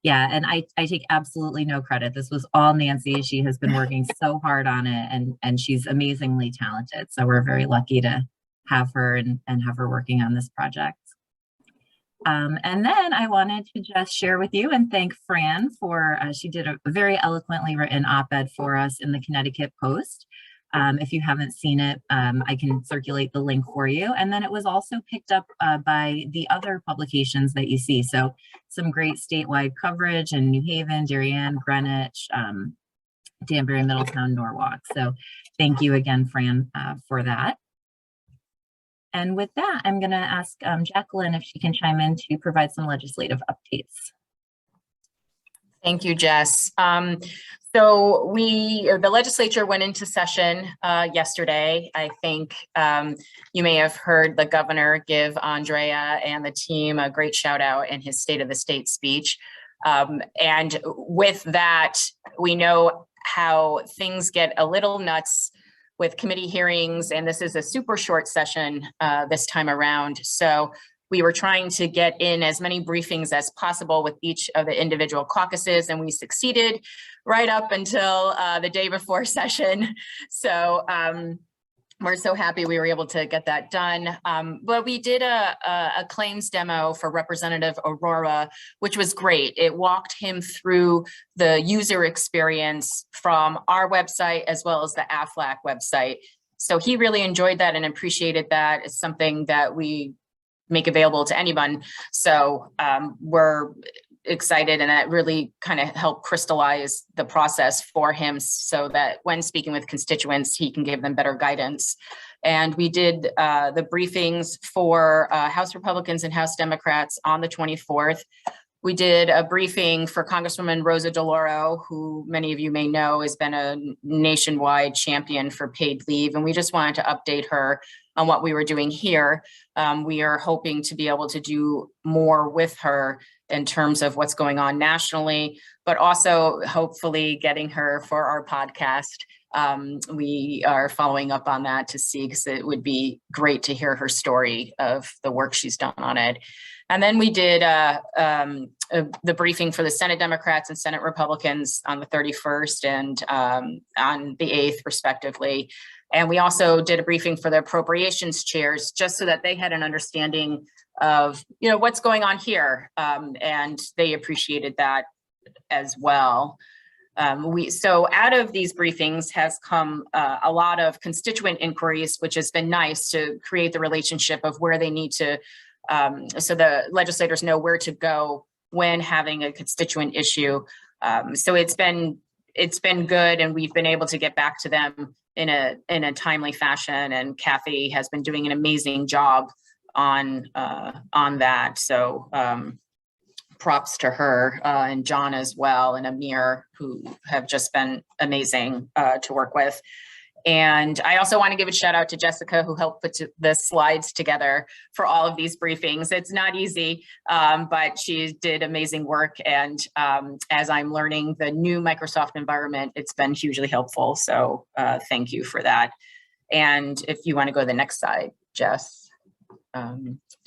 Yeah, and I take absolutely no credit. This was all Nancy. She has been working so hard on it, and she's amazingly talented. So we're very lucky to have her and have her working on this project. And then I wanted to just share with you and thank Fran for, she did a very eloquently written op-ed for us in the Connecticut Post. If you haven't seen it, I can circulate the link for you. And then it was also picked up by the other publications that you see. So some great statewide coverage in New Haven, Darien, Greenwich, Danbury, Middletown, Norwalk. So thank you again, Fran, for that. And with that, I'm going to ask Jacqueline if she can chime in to provide some legislative updates. Thank you, Jess. So the legislature went into session yesterday. I think you may have heard the governor give Andrea and the team a great shout out in his State of the State speech. And with that, we know how things get a little nuts with committee hearings, and this is a super short session this time around. So we were trying to get in as many briefings as possible with each of the individual caucuses, and we succeeded right up until the day before session. So we're so happy we were able to get that done. But we did a claims demo for Representative Aurora, which was great. It walked him through the user experience from our website as well as the AFLAC website. So he really enjoyed that and appreciated that. It's something that we make available to anyone. So we're excited, and that really kind of helped crystallize the process for him so that when speaking with constituents, he can give them better guidance. And we did the briefings for House Republicans and House Democrats on the 24th. We did a briefing for Congresswoman Rosa DeLauro, who many of you may know has been a nationwide champion for paid leave. And we just wanted to update her on what we were doing here. We are hoping to be able to do more with her in terms of what's going on nationally, but also hopefully getting her for our podcast. We are following up on that to see, because it would be great to hear her story of the work she's done on it. And then we did the briefing for the Senate Democrats and Senate Republicans on the 31st and on the 8th, respectively. And we also did a briefing for the appropriations chairs, just so that they had an understanding of, what's going on here. And they appreciated that as well. So out of these briefings has come a lot of constituent inquiries, which has been nice to create the relationship of where they need to, so the legislators know where to go when having a constituent issue. So it's been good, and we've been able to get back to them in a timely fashion. And Kathy has been doing an amazing job on that. So props to her, and John as well, and Amir, who have just been amazing to work with. And I also want to give a shout out to Jessica, who helped put the slides together for all of these briefings. It's not easy, but she did amazing work. And as I'm learning the new Microsoft environment, it's been hugely helpful. So thank you for that. And if you want to go to the next slide, Jess,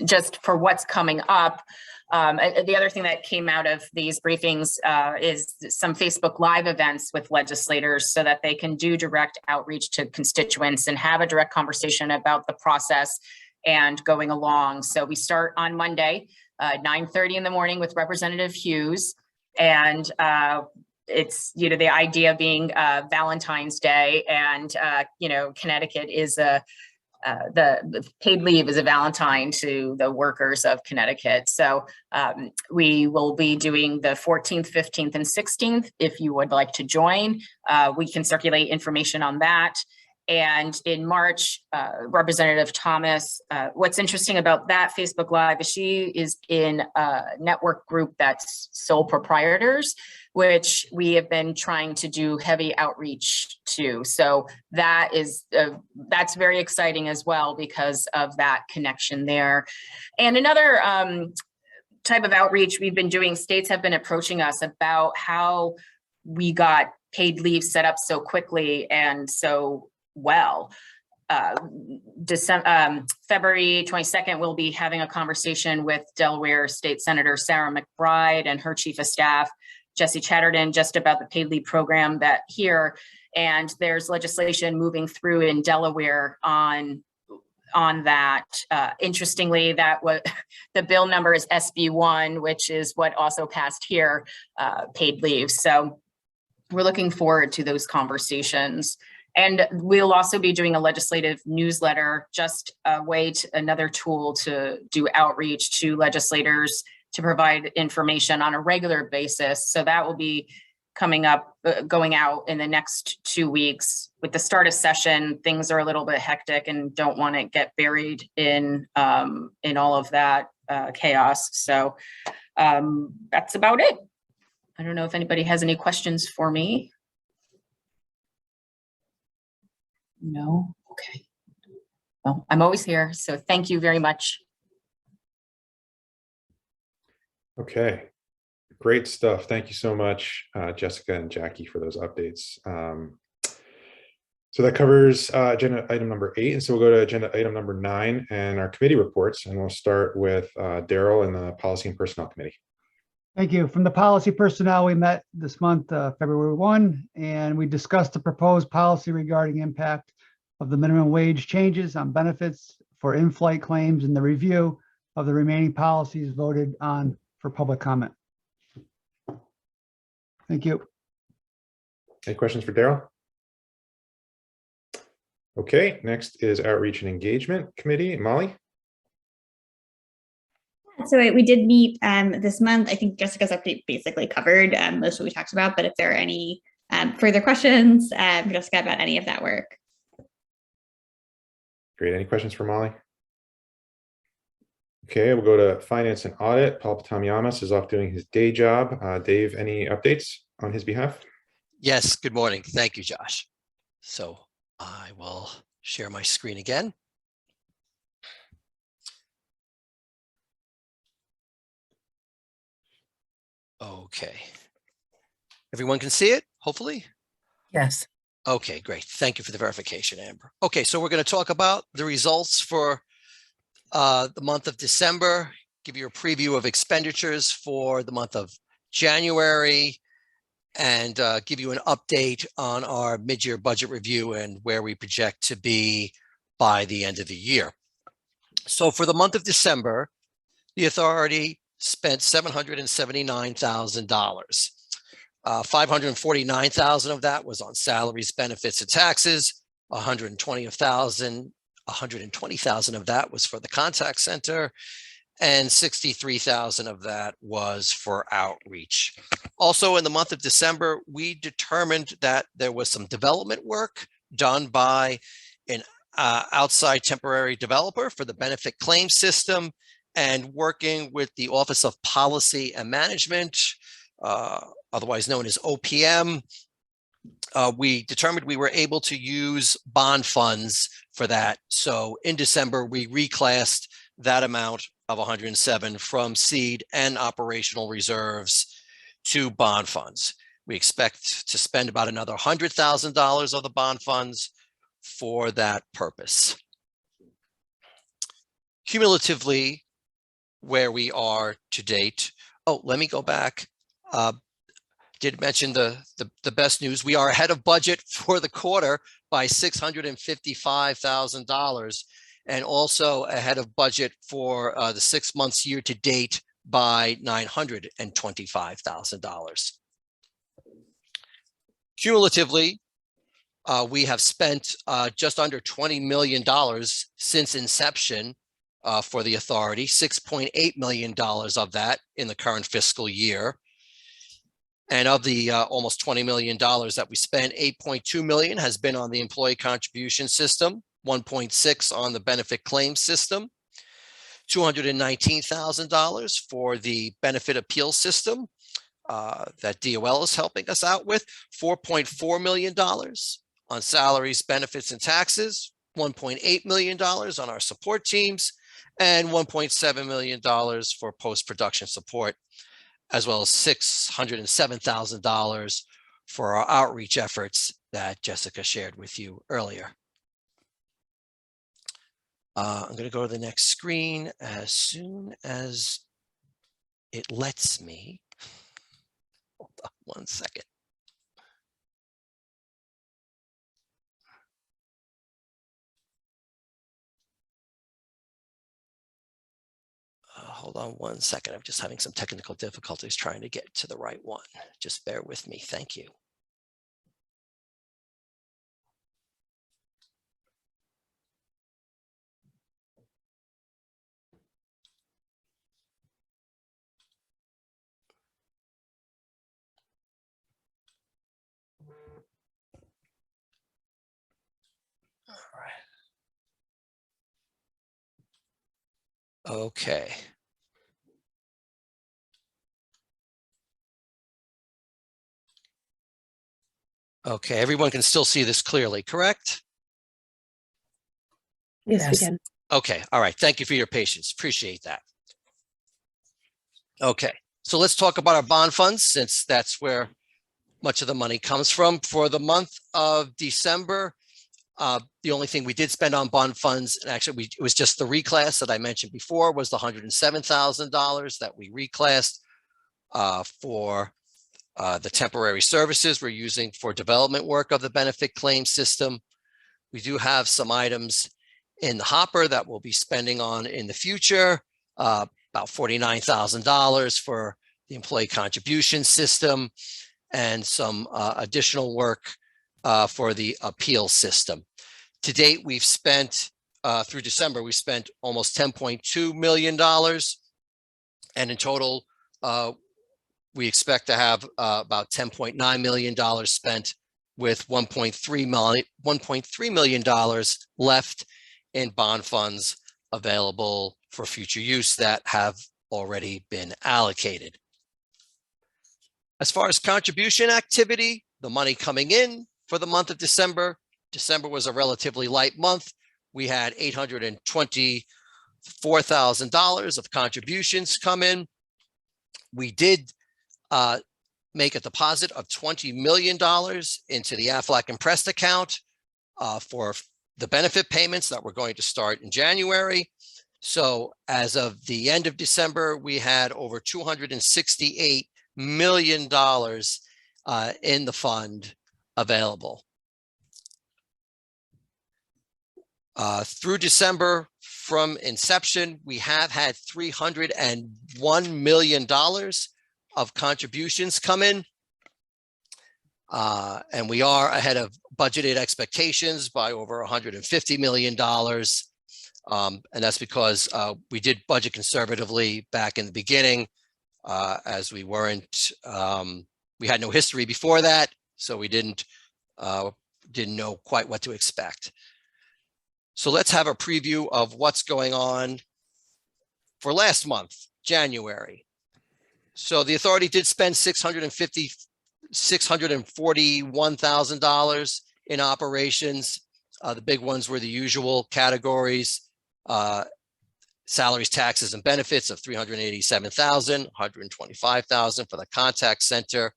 just for what's coming up. The other thing that came out of these briefings is some Facebook Live events with legislators so that they can do direct outreach to constituents and have a direct conversation about the process and going along. So we start on Monday, 9:30 in the morning with Representative Hughes. And it's, the idea being Valentine's Day, and, Connecticut is the paid leave is a Valentine to the workers of Connecticut. So we will be doing the 14th, 15th, and 16th. If you would like to join, we can circulate information on that. And in March, Representative Thomas, what's interesting about that Facebook Live is she is in a network group that's sole proprietors, which we have been trying to do heavy outreach to. So that is, that's very exciting as well because of that connection there. And another type of outreach we've been doing, states have been approaching us about how we got paid leave set up so quickly and so well. February 22nd, we'll be having a conversation with Delaware State Senator Sarah McBride and her chief of staff, Jesse Chatterton, just about the paid leave program that here. And there's legislation moving through in Delaware on that. Interestingly, the bill number is SB1, which is what also passed here, paid leave. So we're looking forward to those conversations. And we'll also be doing a legislative newsletter, just a way another tool to do outreach to legislators to provide information on a regular basis. So that will be coming up, going out in the next 2 weeks. With the start of session, things are a little bit hectic and don't want to get buried in all of that chaos. So that's about it. I don't know if anybody has any questions for me. No? Okay. Well, I'm always here, so thank you very much. Okay, great stuff. Thank you so much, Jessica and Jackie, for those updates. So that covers agenda item number 8. And so we'll go to agenda item number 9 and our committee reports. And we'll start with Daryl and the Policy and Personnel Committee. Thank you. From the Policy Personnel, we met this month, February 1, and we discussed the proposed policy regarding impact of the minimum wage changes on benefits for in-flight claims and the review of the remaining policies voted on for public comment. Thank you. Any questions for Daryl? Okay, next is Outreach and Engagement Committee. Molly? So we did meet this month. I think Jessica's update basically covered most of what we talked about, but if there are any further questions, Jessica, about any of that work. Great. Any questions for Molly? Okay, we'll go to Finance and Audit. Paul Patamiamas is off doing his day job. Dave, any updates on his behalf? Yes, good morning. Thank you, Josh. So I will share my screen again. Okay. Everyone can see it, hopefully? Yes. Okay, great. Thank you for the verification, Amber. Okay, so we're going to talk about the results for the month of December, give you a preview of expenditures for the month of January, and give you an update on our mid-year budget review and where we project to be by the end of the year. So for the month of December, the authority spent $779,000. $549,000 of that was on salaries, benefits, and taxes. $120,000 of that was for the contact center, and $63,000 of that was for outreach. Also, in the month of December, we determined that there was some development work done by an outside temporary developer for the benefit claim system, and working with the Office of Policy and Management, otherwise known as OPM, we determined we were able to use bond funds for that. So in December, we reclassed that amount of 107 from seed and operational reserves to bond funds. We expect to spend about another $100,000 of the bond funds for that purpose. Cumulatively, where we are to date. Oh, let me go back. Did mention the best news. We are ahead of budget for the quarter by $655,000, and also ahead of budget for the 6 months year to date by $925,000. Cumulatively, we have spent just under $20 million since inception for the authority, $6.8 million of that in the current fiscal year. And of the almost $20 million that we spent, $8.2 million has been on the employee contribution system, 1.6 on the benefit claim system, $219,000 for the benefit appeal system that DOL is helping us out with, $4.4 million on salaries, benefits, and taxes, $1.8 million on our support teams, and $1.7 million for post-production support, as well as $607,000 for our outreach efforts that Jessica shared with you earlier. I'm going to go to the next screen as soon as it lets me. Hold on one second. Hold on one second. I'm just having some technical difficulties trying to get to the right one. Just bear with me. Thank you. All right. Okay. Okay, everyone can still see this clearly, correct? Yes, we can. Okay, all right. Thank you for your patience. Appreciate that. Okay, so let's talk about our bond funds, since that's where much of the money comes from. For the month of December, the only thing we did spend on bond funds, and actually it was just the reclass that I mentioned before, was the $107,000 that we reclassed for the temporary services we're using for development work of the benefit claim system. We do have some items in the hopper that we'll be spending on in the future, about $49,000 for the employee contribution system, and some additional work for the appeal system. To date, we've spent, through December, we spent almost $10.2 million. And in total, we expect to have about $10.9 million spent, with $1.3 million left in bond funds available for future use that have already been allocated. As far as contribution activity, the money coming in for the month of December was a relatively light month. We had $824,000 of contributions come in. We did make a deposit of $20 million into the Aflac and Prest account for the benefit payments that we're going to start in January. So as of the end of December, we had over $268 million in the fund available. Through December, from inception, we have had $301 million of contributions come in. And we are ahead of budgeted expectations by over $150 million. And that's because we did budget conservatively back in the beginning, as we weren't, we had no history before that, so we didn't know quite what to expect. So let's have a preview of what's going on for last month, January. So the authority did spend $641,000 in operations. The big ones were the usual categories: salaries, taxes, and benefits of $387,000, $125,000 for the contact center,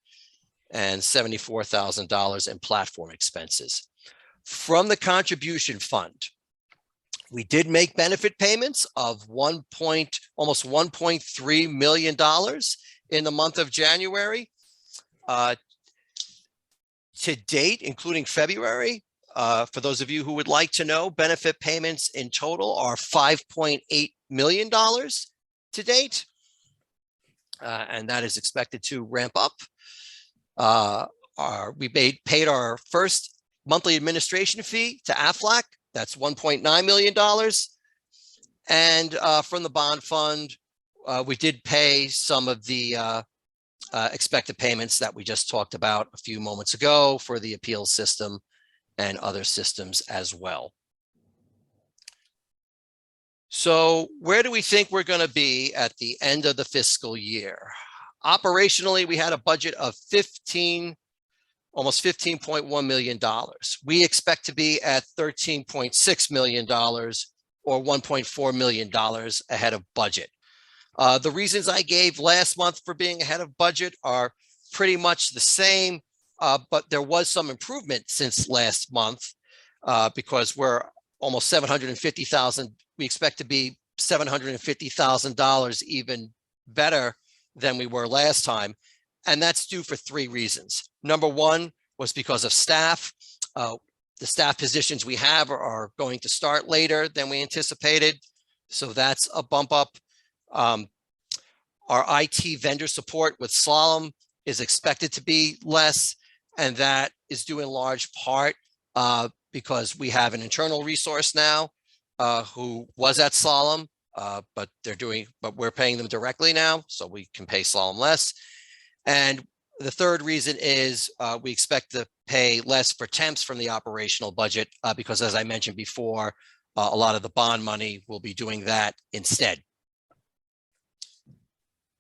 and $74,000 in platform expenses. From the contribution fund, we did make benefit payments of almost $1.3 million in the month of January. To date, including February, for those of you who would like to know, benefit payments in total are $5.8 million to date. And that is expected to ramp up. We paid our first monthly administration fee to AFLAC. That's $1.9 million. And from the bond fund, we did pay some of the expected payments that we just talked about a few moments ago for the appeals system and other systems as well. So where do we think we're going to be at the end of the fiscal year? Operationally, we had a budget of almost $15.1 million. We expect to be at $13.6 million or $1.4 million ahead of budget. The reasons I gave last month for being ahead of budget are pretty much the same, but there was some improvement since last month because we're almost $750,000. We expect to be $750,000 even better than we were last time. And that's due for three reasons. Number one was because of staff. The staff positions we have are going to start later than we anticipated. So that's a bump up. Our IT vendor support with Slalom is expected to be less, and that is due in large part because we have an internal resource now who was at Slalom, but we're paying them directly now, so we can pay Slalom less. And the third reason is we expect to pay less for temps from the operational budget because, as I mentioned before, a lot of the bond money will be doing that instead.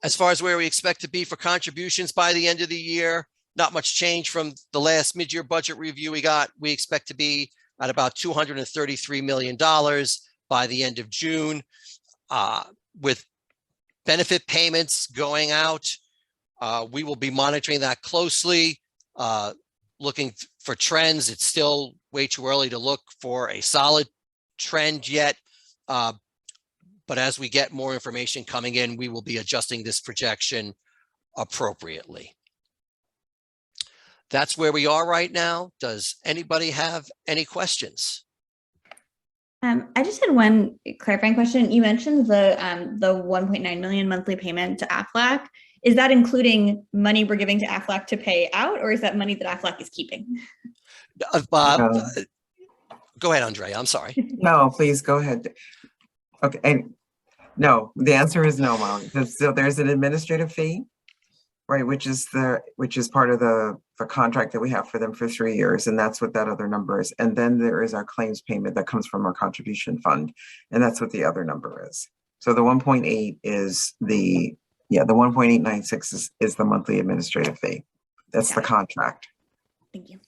As far as where we expect to be for contributions by the end of the year, not much change from the last mid-year budget review we got. We expect to be at about $233 million by the end of June, with benefit payments going out. We will be monitoring that closely, looking for trends. It's still way too early to look for a solid trend yet. But as we get more information coming in, we will be adjusting this projection appropriately. That's where we are right now. Does anybody have any questions? I just had one clarifying question. You mentioned the 1.9 million monthly payment to AFLAC. Is that including money we're giving to AFLAC to pay out, or is that money that AFLAC is keeping? Go ahead, Andre. I'm sorry. No, please go ahead. Okay, and no, the answer is no, Molly. So there's an administrative fee, right, which is part of the contract that we have for them for 3 years, and that's what that other number is. And then there is our claims payment that comes from our contribution fund, and that's what the other number is. So the 1.8 is the 1.896 is the monthly administrative fee. That's the contract. Thank you.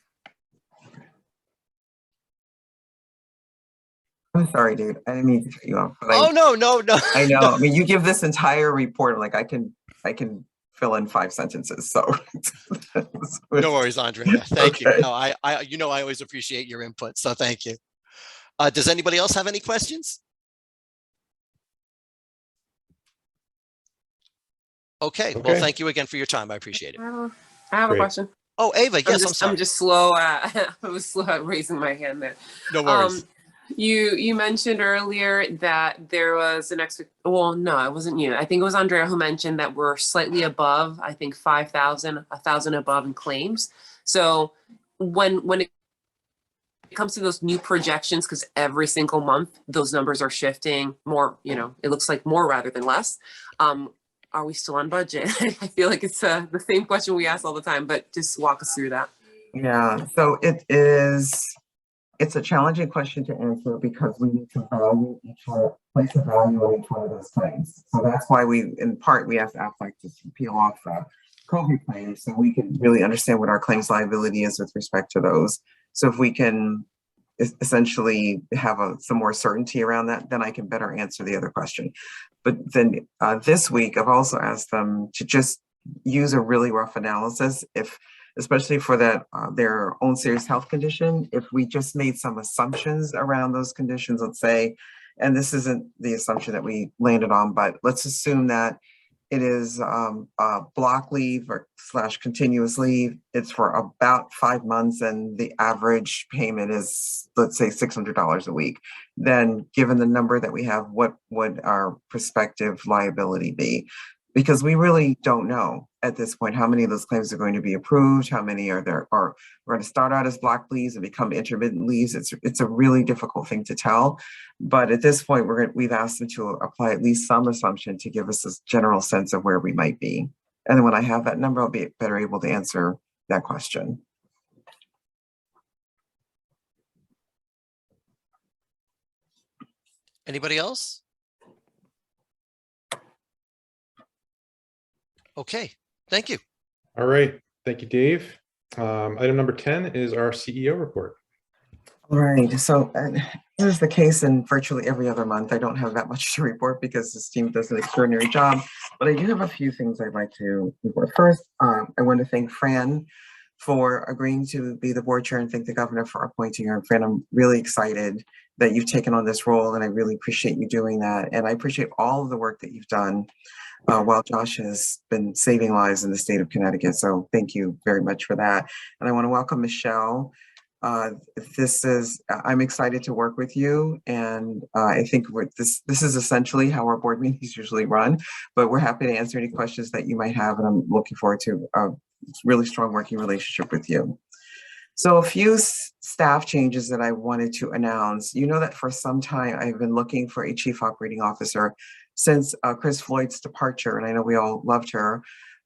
I'm sorry, dude. I didn't mean to cut you off. Oh, no. I know. I mean, you give this entire report, like I can fill in 5 sentences. So no worries, Andrea. Thank Okay. you. No, I always appreciate your input. So thank you. Does anybody else have any questions? Okay. Well, thank you again for your time. I appreciate it. I have a question. Oh, Ava, yes, I'm sorry. I'm just slow. I was slow at raising my hand there. No worries. You mentioned earlier that there was an well, no, it wasn't you. I think it was Andrea who mentioned that we're slightly above, I think 5,000, 1,000 above in claims. So when it comes to those new projections, because every single month those numbers are shifting more, it looks like more rather than less. Are we still on budget? I feel like it's the same question we ask all the time, but just walk us through that. Yeah, so it's a challenging question to answer because we need to place a value on each one of those claims. So that's why in part, we asked Aflac to peel off COVID claims so we can really understand what our claims liability is with respect to those. So if we can essentially have some more certainty around that, then I can better answer the other question. But then this week, I've also asked them to just use a really rough analysis, especially for their own serious health condition, if we just made some assumptions around those conditions, let's say, and this isn't the assumption that we landed on, but let's assume that it is block leave or / continuous leave. It's for about 5 months and the average payment is, let's say, $600 a week. Then given the number that we have, what would our prospective liability be? Because we really don't know at this point how many of those claims are going to be approved, how many are we're going to start out as block leaves and become intermittent leaves. It's a really difficult thing to tell. But at this point, we've asked them to apply at least some assumption to give us a general sense of where we might be. And then when I have that number, I'll be better able to answer that question. Anybody else? Okay, thank you. All right, thank you, Dave. Item number 10 is our CEO report. All right, so this is the case in virtually every other month. I don't have that much to report because this team does an extraordinary job, but I do have a few things I'd like to report. First, I want to thank Fran for agreeing to be the board chair and thank the governor for appointing her. Fran, I'm really excited that you've taken on this role and I really appreciate you doing that. And I appreciate all of the work that you've done while Josh has been saving lives in the state of Connecticut. So thank you very much for that. And I want to welcome Michelle. I'm excited to work with you. And I think this is essentially how our board meetings usually run, but we're happy to answer any questions that you might have. And I'm looking forward to a really strong working relationship with you. So a few staff changes that I wanted to announce. You know that for some time I've been looking for a chief operating officer since Chris Floyd's departure, and I know we all loved her.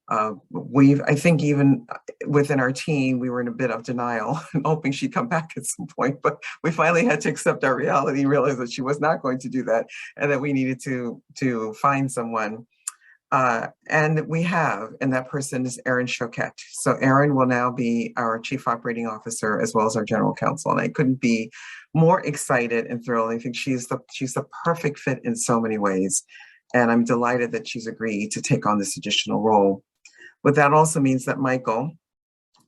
I think even within our team, we were in a bit of denial and hoping she'd come back at some point, but we finally had to accept our reality, realize that she was not going to do that and that we needed to find someone. And we have, and that person is Erin Choquette. So Erin will now be our chief operating officer as well as our general counsel. And I couldn't be more excited and thrilled. I think she's the perfect fit in so many ways. And I'm delighted that she's agreed to take on this additional role. But that also means that Michael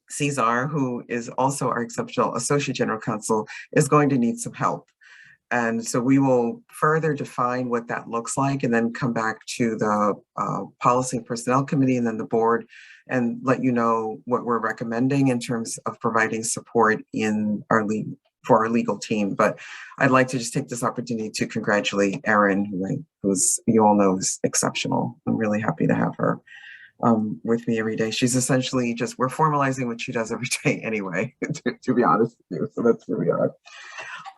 Cesar, who is also our exceptional associate general counsel, is going to need some help. And so we will further define what that looks like and then come back to the Policy and Personnel Committee and then the board and let you know what we're recommending in terms of providing support in for our legal team. But I'd like to just take this opportunity to congratulate Erin, who's you all know is exceptional. I'm really happy to have her with me every day. She's essentially we're formalizing what she does every day anyway, to be honest with you. So that's where we are.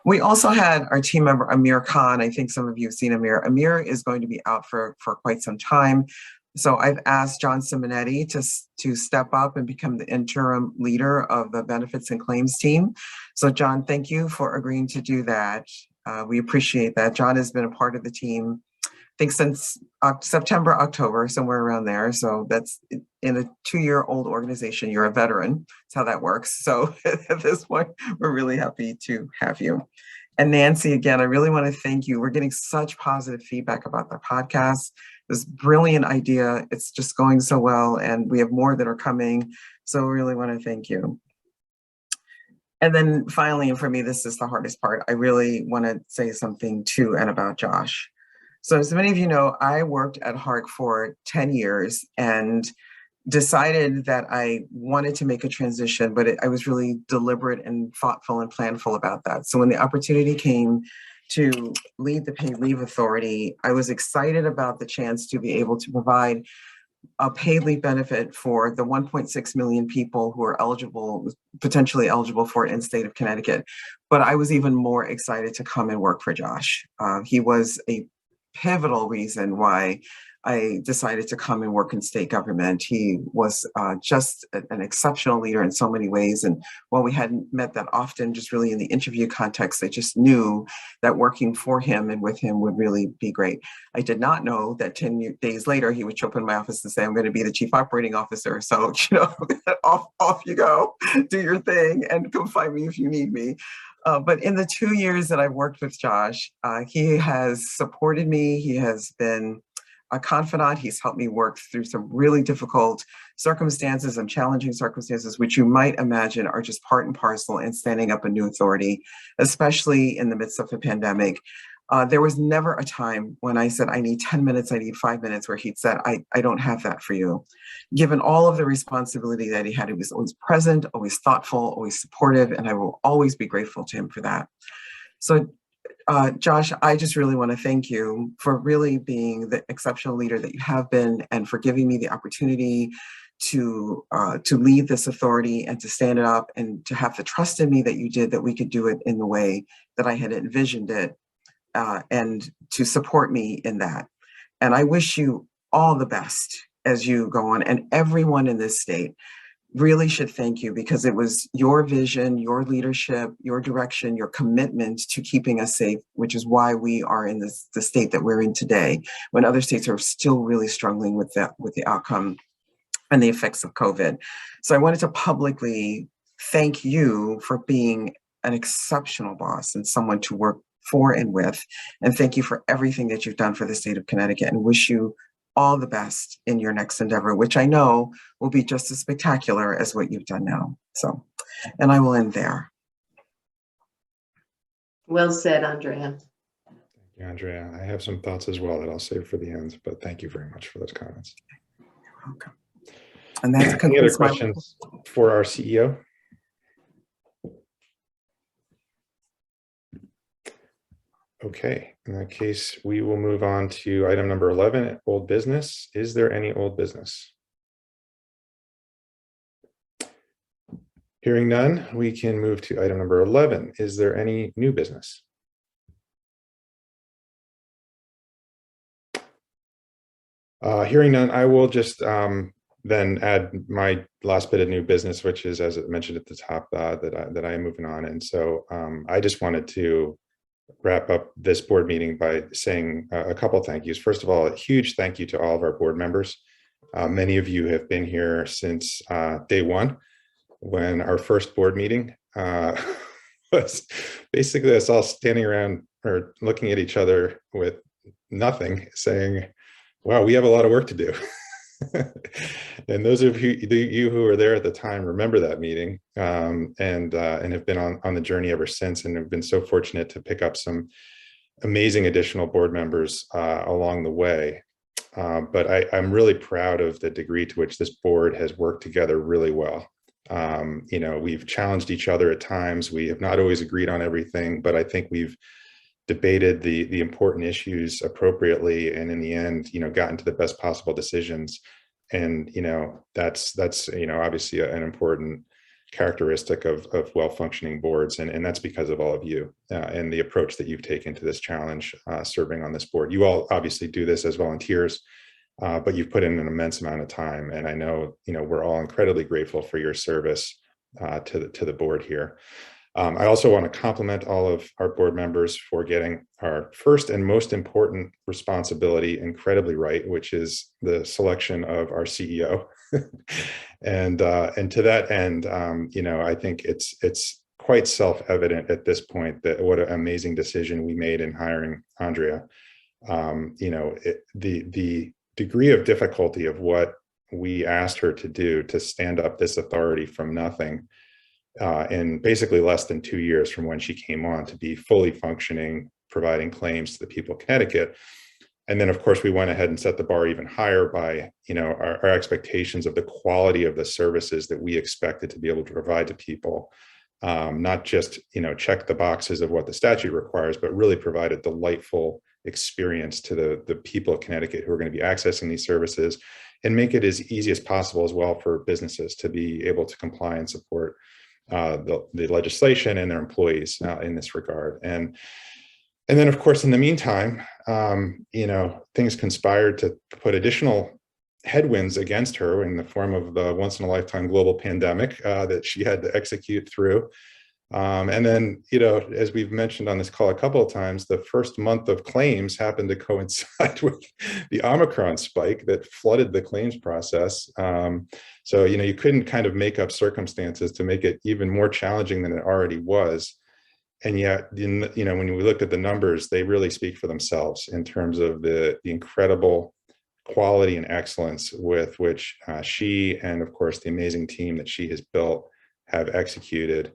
We also had our team member, Amir Khan. I think some of you have seen Amir. Amir is going to be out for quite some time. So I've asked John Simonetti to step up and become the interim leader of the benefits and claims team. So John, thank you for agreeing to do that. We appreciate that. John has been a part of the team, I think since September, October, somewhere around there. So that's in a 2-year-old organization. You're a veteran. That's how that works. So at this point, we're really happy to have you. And Nancy, again, I really want to thank you. We're getting such positive feedback about the podcast. This brilliant idea. It's just going so well. And we have more that are coming. So we really want to thank you. And then finally, and for me, this is the hardest part. I really want to say something to and about Josh. So as many of you know, I worked at Hark for 10 years and decided that I wanted to make a transition, but I was really deliberate and thoughtful and planful about that. So when the opportunity came to lead the Paid Leave Authority, I was excited about the chance to be able to provide a paid leave benefit for the 1.6 million people who are eligible, potentially eligible for it in the state of Connecticut. But I was even more excited to come and work for Josh. He was a pivotal reason why I decided to come and work in state government. He was just an exceptional leader in so many ways. And while we hadn't met that often, just really in the interview context, I just knew that working for him and with him would really be great. I did not know that 10 days later, he would show up in my office and say, I'm going to be the chief operating officer. So, off you go, do your thing and come find me if you need me. But in the 2 years that I've worked with Josh, he has supported me. He has been a confidant. He's helped me work through some really difficult circumstances and challenging circumstances, which you might imagine are just part and parcel in standing up a new authority, especially in the midst of a pandemic. There was never a time when I said, I need 10 minutes, I need 5 minutes, where he'd said, I don't have that for you. Given all of the responsibility that he had, he was always present, always thoughtful, always supportive, and I will always be grateful to him for that. So Josh, I just really want to thank you for really being the exceptional leader that you have been, and for giving me the opportunity to lead this authority and to stand it up and to have the trust in me that you did, that we could do it in the way that I had envisioned it, and to support me in that. And I wish you all the best as you go on, and everyone in this state really should thank you, because it was your vision, your leadership, your direction, your commitment to keeping us safe, which is why we are in the state that we're in today, when other states are still really struggling with the outcome and the effects of COVID. So I wanted to publicly thank you for being an exceptional boss and someone to work for and with, and thank you for everything that you've done for the state of Connecticut, and wish you all the best in your next endeavor, which I know will be just as spectacular as what you've done now. So, and I will end there. Well said, Andrea. Thank you, Andrea. I have some thoughts as well that I'll save for the end, but thank you very much for those comments. You're welcome. And that's any other questions for our CEO? Okay, in that case, we will move on to item number 11, old business. Is there any old business? Hearing none, we can move to item number 11. Is there any new business? Hearing none, I will just then add my last bit of new business, which is, as I mentioned at the top, that I am moving on. And so I just wanted to wrap up this board meeting by saying a couple thank yous. First of all, a huge thank you to all of our board members. Many of you have been here since day one, when our first board meeting was basically us all standing around or looking at each other with nothing, saying, wow, we have a lot of work to do. And those of you who were there at the time remember that meeting, and have been on the journey ever since, and have been so fortunate to pick up some amazing additional board members along the way. But I'm really proud of the degree to which this board has worked together really well. We've challenged each other at times. We have not always agreed on everything, but I think we've debated the important issues appropriately, and in the end, gotten to the best possible decisions. And that's obviously an important characteristic of well-functioning boards, and that's because of all of you and the approach that you've taken to this challenge, serving on this board. You all obviously do this as volunteers, but you've put in an immense amount of time, and I know we're all incredibly grateful for your service to the board here. I also want to compliment all of our board members for getting our first and most important responsibility incredibly right, which is the selection of our CEO. And to that end, I think it's quite self-evident at this point that what an amazing decision we made in hiring Andrea. The degree of difficulty of what we asked her to do to stand up this authority from nothing, in basically less than 2 years from when she came on, to be fully functioning, providing claims to the people of Connecticut, And then, of course, we went ahead and set the bar even higher by, our expectations of the quality of the services that we expected to be able to provide to people. Not just, check the boxes of what the statute requires, but really provide a delightful experience to the people of Connecticut who are going to be accessing these services, and make it as easy as possible as well for businesses to be able to comply and support the legislation and their employees in this regard. And then, of course, in the meantime, things conspired to put additional headwinds against her in the form of the once-in-a-lifetime global pandemic that she had to execute through. And then, as we've mentioned on this call a couple of times, the first month of claims happened to coincide with the Omicron spike that flooded the claims process. So, you couldn't kind of make up circumstances to make it even more challenging than it already was. And yet, when we looked at the numbers, they really speak for themselves in terms of the incredible quality and excellence with which she and, of course, the amazing team that she has built have executed.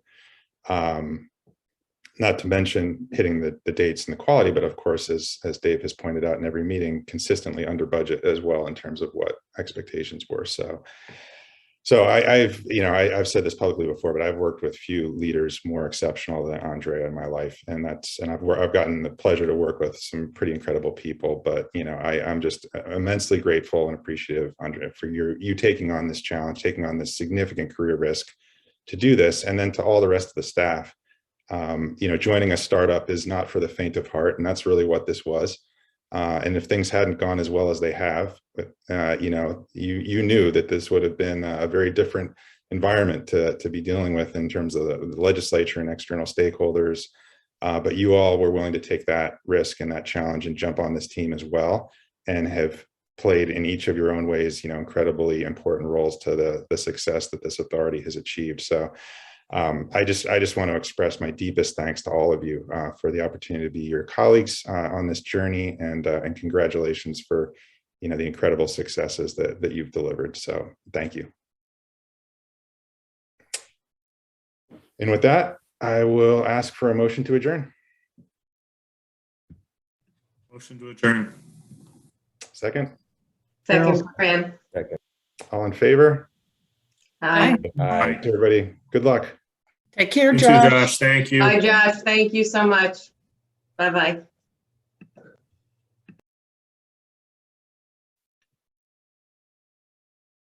Not to mention hitting the dates and the quality, but of course, as Dave has pointed out in every meeting, consistently under budget as well in terms of what expectations were. So I've said this publicly before, but I've worked with few leaders more exceptional than Andrea in my life, and I've gotten the pleasure to work with some pretty incredible people. But I'm just immensely grateful and appreciative, Andrea, for you taking on this challenge, taking on this significant career risk to do this, and then to all the rest of the staff. Joining a startup is not for the faint of heart, and that's really what this was. And if things hadn't gone as well as they have, you knew that this would have been a very different environment to be dealing with in terms of the legislature and external stakeholders. But you all were willing to take that risk and that challenge and jump on this team as well, and have played in each of your own ways, incredibly important roles to the success that this authority has achieved. So I just want to express my deepest thanks to all of you for the opportunity to be your colleagues on this journey, and congratulations for the incredible successes that you've delivered. So thank you. And with that, I will ask for a motion to adjourn. Motion to adjourn. Second. Second, Fran. Second. All in favor? Aye. Aye. Everybody, good luck. Take care, You too, Josh. Josh. Thank you. Bye, Josh. Thank you so much. Bye-bye.